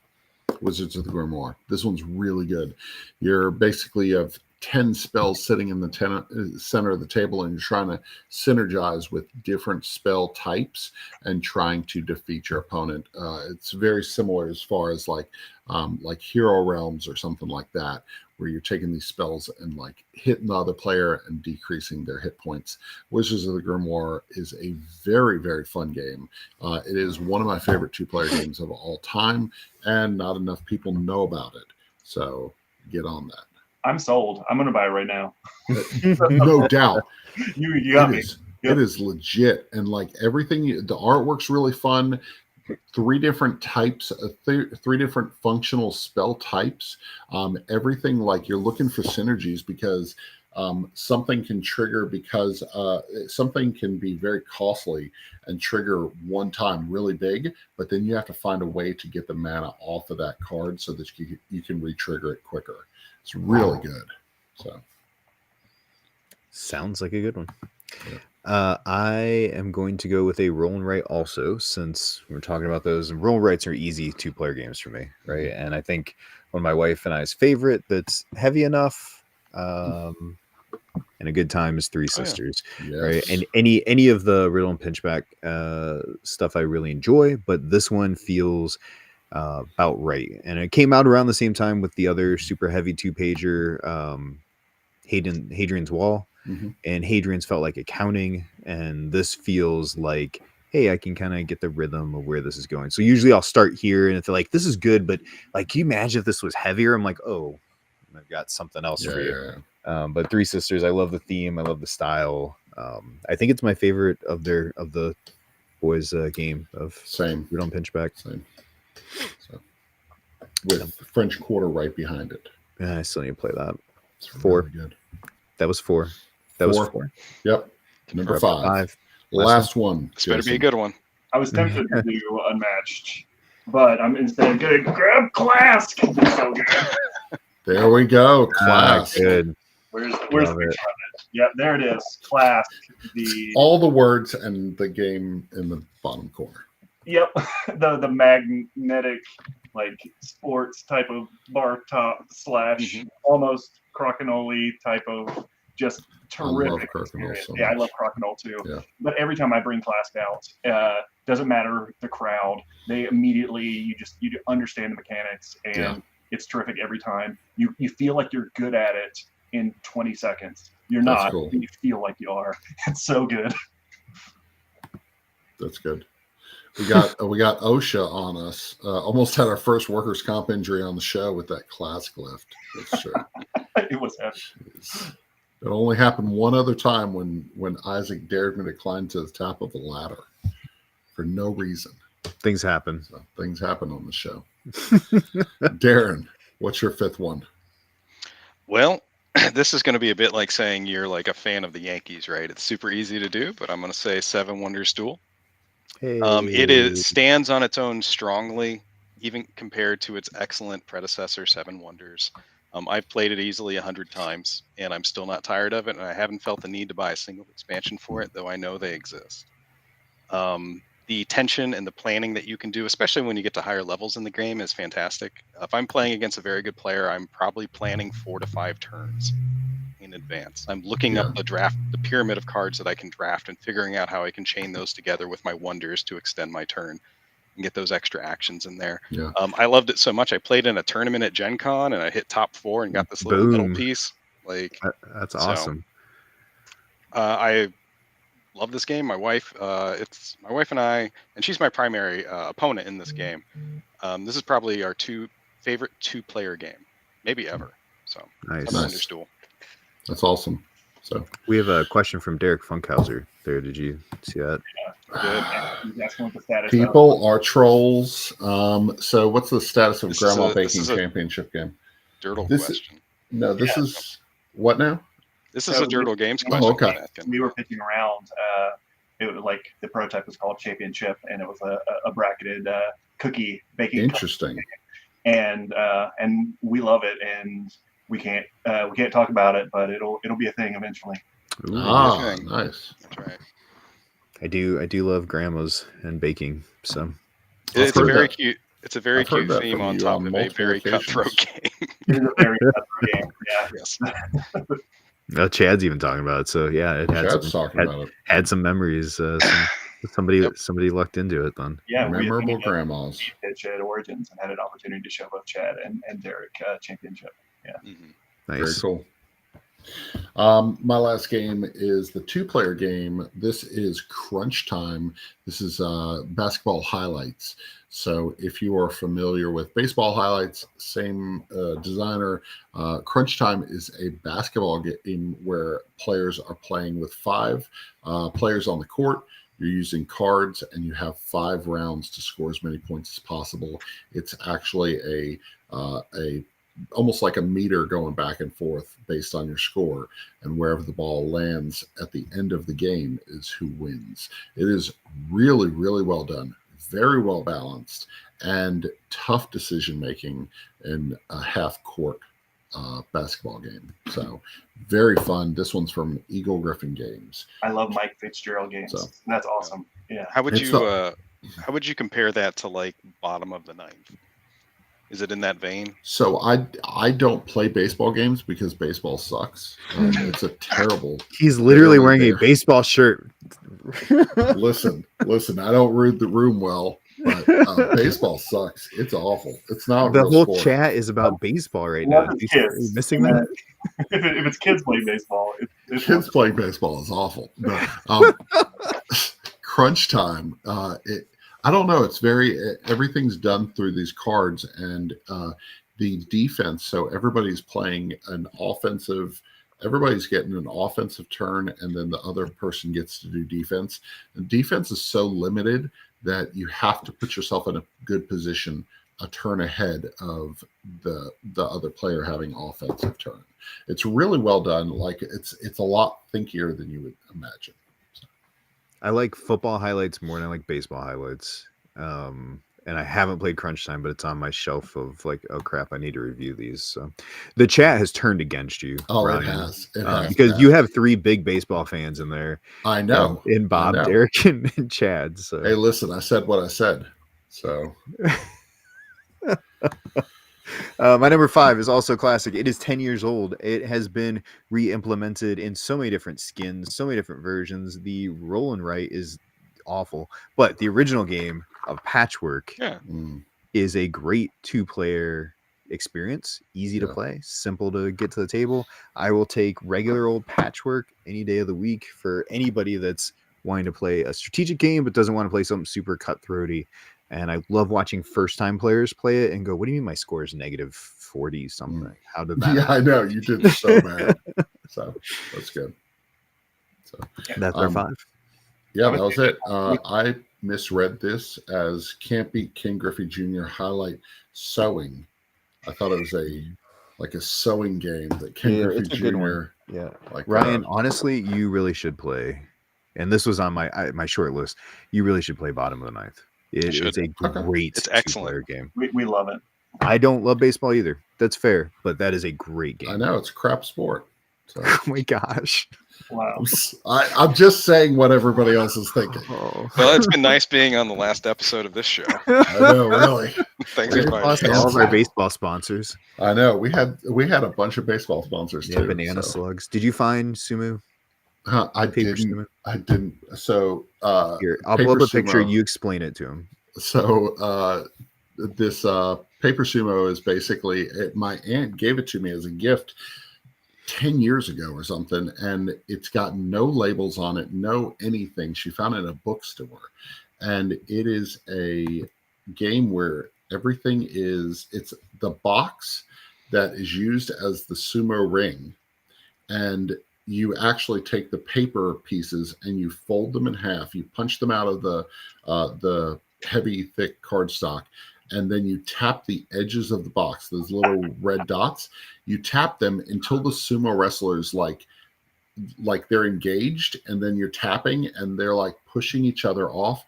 Wizards of the Grimoire. This one's really good. You're basically you have 10 spells sitting in the center of the table, and you're trying to synergize with different spell types and trying to defeat your opponent. It's very similar as far as like Hero Realms or something like that, where you're taking these spells and like hitting the other player and decreasing their hit points. Wizards of the Grimoire is a very, very fun game. It is one of my favorite two-player games of all time, and not enough people know about it. So get on that. I'm sold. I'm gonna buy it right now. No doubt. You got It me. is. Yep. It is legit, and like everything, the artwork's really fun. Three different types, three different functional spell types. Everything like you're looking for synergies because something can trigger because something can be very costly and trigger one time really big, but then you have to find a way to get the mana off of that card so that you can re-trigger it quicker. It's really good. So Sounds like a good one. Yeah. I am going to go with a roll and write also, since we're talking about those. And roll and writes are easy two-player games for me, right? And I think one of my wife and I's favorite that's heavy enough and a good time is Three Sisters, right? yes. And any of the Riddle and Pinchback stuff I really enjoy, but this one feels about right. And it came out around the same time with the other super heavy two-pager, Hadrian's Wall. Mhm. And Hadrian's felt like accounting, and this feels like, hey, I can kind of get the rhythm of where this is going. So usually I'll start here and it's like, this is good, but like, can you imagine if this was heavier? I'm like, oh, I've got something else for you. But Three Sisters, I love the theme, I love the style. I think it's my favorite of the boys game of Same. Riddle and Pinchback. Same. So, with French Quarter right behind it. I still need to play that. It's 4. really good. That was 4. That was 4. Yep. Number We're up to 5. Last one. This better be a good one. I was tempted to do Unmatched, but I'm instead going to grab Clask. It's so good. There we go. Class. Good. Where's Love the it. picture of it? Yep, there it is. Clask. The All the words and the game in the bottom corner. Yep, the magnetic like sports type of bar top / almost crokinole type of just terrific Crokinole experience. so Yeah, I much. love crokinole too. Yeah. But every time I bring Clask out, doesn't matter the crowd. They immediately you understand the mechanics, and it's terrific every time. You feel like you're good at it in 20 seconds. You're That's not. cool. You feel like you are. It's so good. That's good. We got OSHA on us. Almost had our first workers' comp injury on the show with that Clask lift. That's true. It was heavy. It only happened one other time when Isaac dared me to climb to the top of a ladder for no reason. Things happen. So things happen on the show. Darren, what's your 5th one? Well, this is going to be a bit like saying you're like a fan of the Yankees, right? It's super easy to do, but I'm going to say Seven Wonders Duel. Hey. It stands on its own strongly, even compared to its excellent predecessor, Seven Wonders. I've played it easily 100 times, and I'm still not tired of it, and I haven't felt the need to buy a single expansion for it, though I know they exist. The the tension and the planning that you can do, especially when you get to higher levels in the game, is fantastic. If I'm playing against a very good player, I'm probably planning 4 to 5 turns in advance. I'm looking up the pyramid of cards that I can draft, and figuring out how I can chain those together with my wonders to extend my turn and get those extra actions in there. Yeah. I loved it so much. I played in a tournament at Gen Con, and I hit top 4 and got this little Boom. medal piece. Like, That's so, awesome. I love this game. My wife, it's my wife and I, and she's my primary opponent in this game. This is probably our favorite 2-player game, maybe ever. So, Nice. Nice. Duel. That's awesome. So We have a question from Derek Funkhauser there. Did you see that? Good. He's asking what the status people are trolls. So what's the status of This Grandma is Baking a Championship game? Dirtle This is- question. No, this is what now? This is So a Dirtle Games Oh, question. okay. we were pitching around. It was like the prototype was called Championship, and it was a bracketed cookie baking. Interesting. And we love it, and we can't talk about it, but it'll be a thing eventually. Ooh, Okay. Nice. That's right. I do love grandmas and baking. So It's heard a very that. cute. It's a very I've heard cute that theme from on you top on of a multiple very occasions. cutthroat game. It is a very cutthroat game. Yeah. Yes. Chad's even talking about it. So yeah, it had Chad's talking about it. had some memories. Somebody lucked into it then. Yeah. Memorable we grandmas. pitch at Origins and had an opportunity to show both Chad and Derek Championship. Mhm. Very Nice. cool. My last game is the 2-player game. This is Crunch Time. This is basketball highlights. So if you are familiar with baseball highlights, same designer. Crunch Time is a basketball game where players are playing with 5 players on the court. You're using cards, and you have 5 rounds to score as many points as possible. It's actually a almost like a meter going back and forth based on your score, and wherever the ball lands at the end of the game is who wins. It is really, really well done, very well balanced, and tough decision making in a half court basketball game. So very fun. This one's from Eagle Griffin Games. I love Mike Fitzgerald games. So- That's awesome. Yeah. How would It's how would you compare that to like bottom of the ninth? Is it in that vein? So I don't play baseball games because baseball sucks. It's a terrible. He's literally Really wearing a there. baseball shirt. Listen. I don't read the room well, but baseball sucks. It's awful. It's not a The real whole sport. chat is about baseball right Well, now. it's Are you kids. missing And that? if it's kids playing baseball, it's Kids playing baseball is awful. No, Crunch Time. I don't know. It's everything's done through these cards and the defense. So everybody's playing an offensive. Everybody's getting an offensive turn, and then the other person gets to do defense. And defense is so limited that you have to put yourself in a good position a turn ahead of the other player having offensive turn. It's really well done. Like it's a lot thinkier than you would imagine. I like football highlights more than I like baseball highlights. And I haven't played Crunch Time, but it's on my shelf of like, oh crap, I need to review these. So the chat has turned against you. Oh, Ryan, it has. It has. because you have 3 big baseball fans in there. I know. In Bob, I know. Derek, and Chad. So Hey, listen, I said what I said. So my number 5 is also classic. It is 10 years old. It has been re-implemented in so many different skins, so many different versions. The roll and write is awful, but the original game of Patchwork is a great 2-player experience. Easy to play, simple to get to the table. I will take regular old Patchwork any day of the week for anybody that's wanting to play a strategic game but doesn't want to play something super cutthroaty. And I love watching first-time players play it and go, what do you mean my score is negative 40 something? How did that I know you did so bad. So that's good. So that's our 5. Yeah, that was it. I misread this as Can't Beat King Griffey Jr. highlight sewing. I thought it was a sewing game that King Griffey Jr. Yeah, like Ryan, honestly, you really should play. And this was on my short list. You really should play Bottom of the Ninth. It's a great It's excellent 2-player game. we love it. I don't love baseball either. That's fair, but that is a great game. I know it's a crap sport. So Oh my gosh. Wow. I'm just saying what everybody else is thinking. Oh. Well, it's been nice being on the last episode of this show. I know, really. Thanks We for lost inviting me. All of our baseball sponsors. I know. We had a bunch of baseball sponsors Yeah, too. banana so. slugs. Did you find Sumu? I Paper didn't. sumo? I didn't. So Here, I'll Paper pull up a picture. Sumo. You explain it to him. So this paper sumo is basically my aunt gave it to me as a gift 10 years ago or something, and it's got no labels on it, no anything. She found it in a bookstore, and it is a game where everything it's the box that is used as the sumo ring, and you actually take the paper pieces and you fold them in half. You punch them out of the heavy, thick cardstock, and then you tap the edges of the box, those little red dots. You tap them until the sumo wrestlers like they're engaged, and then you're tapping, and they're like pushing each other off.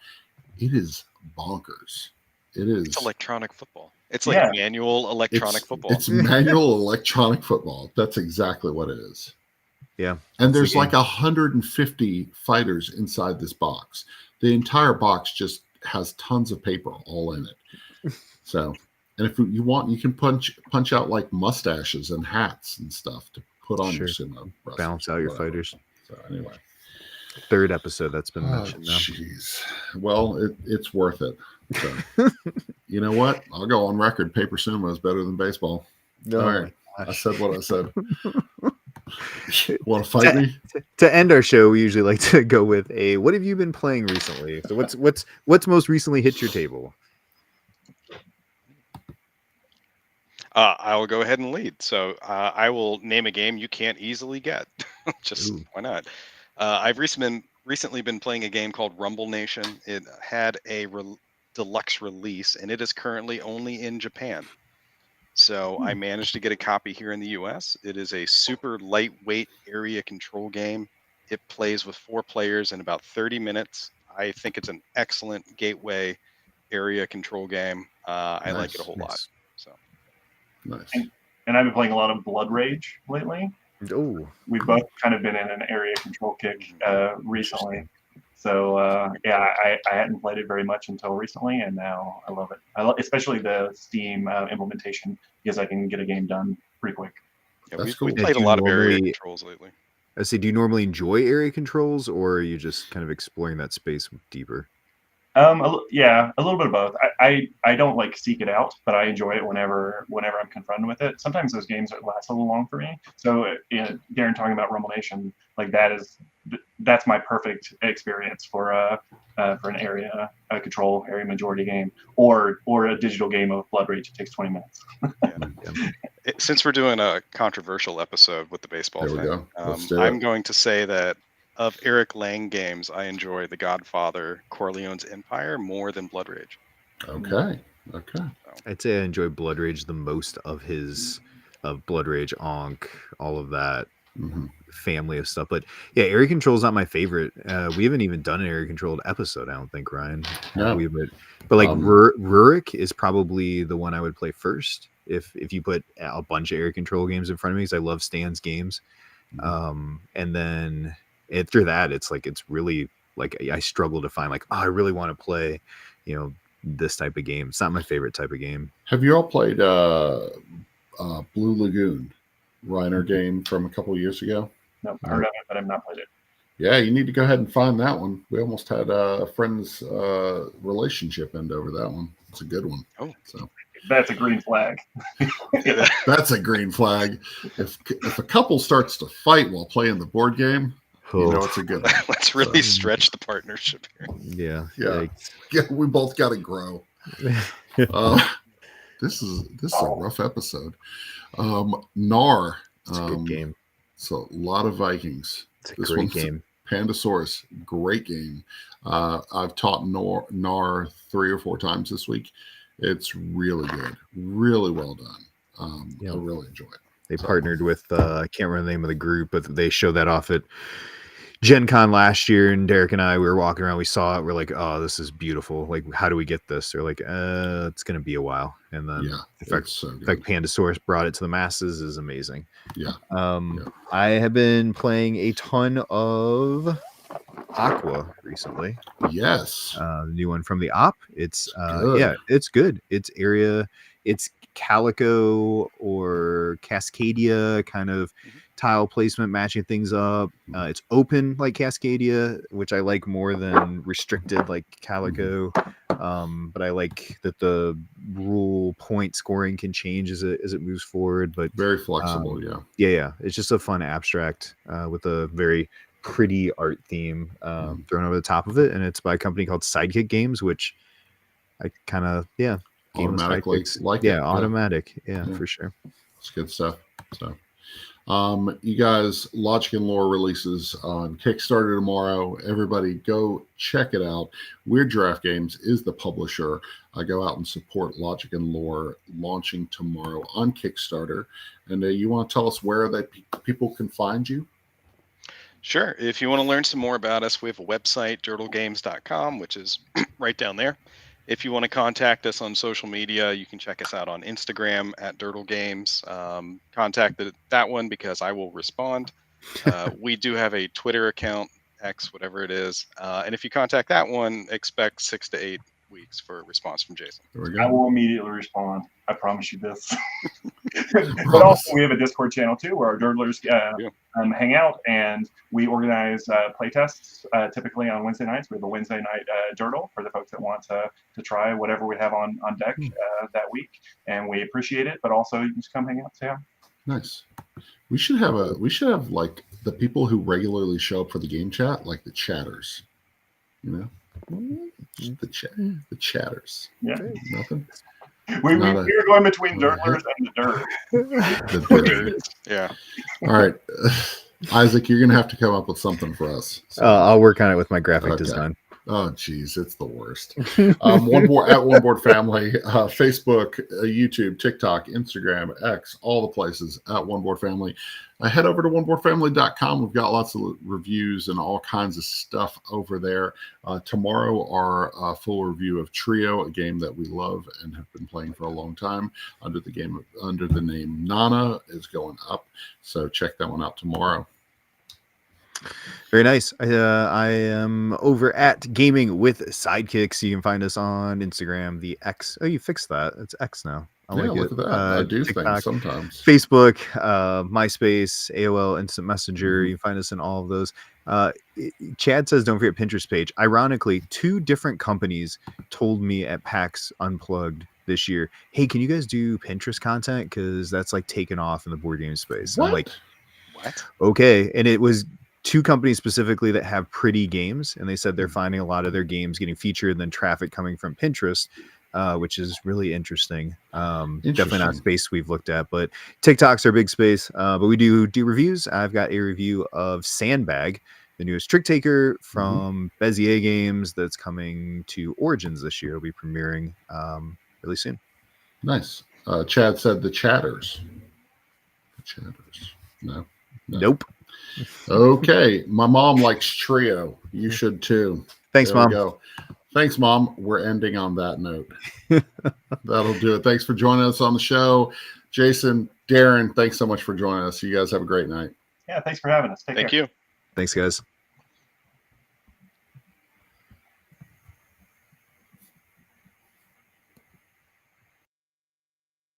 It is bonkers. It is. It's electronic football. It's Yeah. like manual electronic football. It's manual electronic football. That's exactly what it is. Yeah. And It's a there's game. like 150 fighters inside this box. The entire box just has tons of paper all in it. So, and if you want, you can punch out like mustaches and hats and stuff to put on your Sure. sumo wrestlers, Balance out your whatever. fighters. So anyway, Third episode that's been oh mentioned now. jeez. Well, it's worth it. So, you know what? I'll go on record. Paper sumo is better than baseball. No, All right. my I gosh. said what I said. Want to fight me? To end our show, we usually like to go with a what have you been playing recently? So what's most recently hit your table? I will go ahead and lead. So I will name a game you can't easily get. Just Ooh. why not? I've recently been playing a game called Rumble Nation. It had a deluxe release, and it is currently only in Japan. So I managed to get a copy here in the US. It is a super lightweight area control game. It plays with 4 players in about 30 minutes. I think it's an excellent gateway area control game. I like it a whole lot. So Nice. And I've been playing a lot of Blood Rage lately. Oh, We've both kind of been in an area control kick recently. So yeah, I hadn't played it very much until recently, and now I love it. Especially the Steam implementation, because I can get a game done pretty quick. yeah, That's we cool. played a Do you lot of area normally- controls lately. I say, do you normally enjoy area controls, or are you just kind of exploring that space deeper? Yeah, a little bit of both. I don't like seek it out, but I enjoy it whenever I'm confronted with it. Sometimes those games last a little long for me. So Darren talking about Rumble Nation, like that's my perfect experience for an area control area majority game, or a digital game of Blood Rage. It takes 20 minutes. Since we're doing a controversial episode with the baseball There we thing, go. Let's do I'm it. going to say that of Eric Lang games, I enjoy The Godfather, Corleone's Empire more than Blood Rage. Okay. I'd say I enjoy Blood Rage the most of Blood Rage, Ankh, all of that Mm-hmm. family of stuff. But yeah, area control is not my favorite. We haven't even done an area controlled episode, I don't think, Ryan. No. But like Um, Rurik is probably the one I would play first if you put a bunch of area control games in front of me, because I love Stan's games. And then after that, it's really like I struggle to find like, oh, I really want to play, this type of game. It's not my favorite type of game. Have you all played Blue Lagoon, Reiner game from a couple of years ago? No, I heard of it, but I've not played it. Yeah, you need to go ahead and find that one. We almost had a friend's relationship end over that one. It's a good one. Oh. So That's a green flag. that's a green flag. If a couple starts to fight while playing the board game, you know it's a good one. Let's really So- stretch the partnership here. Yeah. Yeah. Yeah, we both got to grow. This is a rough episode. Nar. It's a good game. So a lot of Vikings. It's a This great one's game. Pandasaurus, great game. I've taught Nar 3 or 4 times this week. It's really good, really well done. Yeah. I really enjoy it. They partnered with I can't remember the name of the group, but they showed that off at Gen Con last year, and Derek and I, we were walking around, we saw it, we're like, oh, this is beautiful. Like, how do we get this? They're like, it's gonna be a while. And then Yeah, the fact it's so the good. fact Pandasaurus brought it to the masses is amazing. Yeah. I have been playing a ton of Aqua recently. Yes. The new one from the Op. It's good. it's good. It's Calico or Cascadia kind of tile placement, matching things up. It's open like Cascadia, which I like more than restricted like Calico. But I like that the rule point scoring can change as it moves forward. But very flexible. Yeah. It's just a fun abstract with a very pretty art theme thrown over the top of it, and it's by a company called Sidekick Games, which I kind of automatically like it. Automatic, for sure. It's good stuff. So you guys, Logic and Lore releases on Kickstarter tomorrow. Everybody go check it out. Weird Giraffe Games is the publisher. Go out and support Logic and Lore launching tomorrow on Kickstarter. And you want to tell us where that people can find you? Sure. If you want to learn some more about us, we have a website, dirtlegames.com, which is right down there. If you want to contact us on social media, you can check us out on Instagram at dirtlegames. Contact that one because I will respond. We do have a Twitter account, X, whatever it is. And if you contact that one, expect 6 to 8 weeks for a response from Jason. There we go. I will immediately respond. I promise you this. But also, we have a Discord channel too, where our dirtlers hang out, and we organize playtests typically on Wednesday nights. We have a Wednesday night dirtle for the folks that want to try whatever we have on deck that week, and we appreciate it. But also, you can just come hang out, say hi. Nice. We should have like the people who regularly show up for the game chat, like the chatters. You know, the chatters. Yeah. Nothing. We were going between dirtlers and the dirt. The dirt. Yeah. All right, Isaac, you're gonna have to come up with something for us. So. I'll work on it with my graphic design. Oh, geez, it's the worst. One Board Family, Facebook, YouTube, TikTok, Instagram, X, all the places at One Board Family. Head over to oneboardfamily.com. We've got lots of reviews and all kinds of stuff over there. Tomorrow, our full review of Trio, a game that we love and have been playing for a long time under the name Nana, is going up. So check that one out tomorrow. Very nice. I am over at Gaming with Sidekicks. You can find us on Instagram, the X. Oh, you fixed that. It's X now. Look at that. I do TikTok, things sometimes. Facebook, MySpace, AOL Instant Messenger. You can find us in all of those. Chad says, don't forget Pinterest page. Ironically, 2 different companies told me at PAX Unplugged this year, hey, can you guys do Pinterest content? Because that's like taken off in the board game space. What? I'm like, what? Okay. And it was 2 companies specifically that have pretty games, and they said they're finding a lot of their games getting featured and then traffic coming from Pinterest, which is really interesting. Definitely not a space we've looked at, but TikTok's our big space. But we do reviews. I've got a review of Sandbag, the newest trick taker from Bezier Games that's coming to Origins this year. It'll be premiering really soon. Nice. Chad said the chatters. The chatters. No. Nope. Okay, my mom likes Trio. You should too. Thanks, there Mom. We go. Thanks, Mom. We're ending on that note. That'll do it. Thanks for joining us on the show. Jason, Darren, thanks so much for joining us. You guys have a great night. Yeah, thanks for having us. Take care. Thank you. Thanks, guys.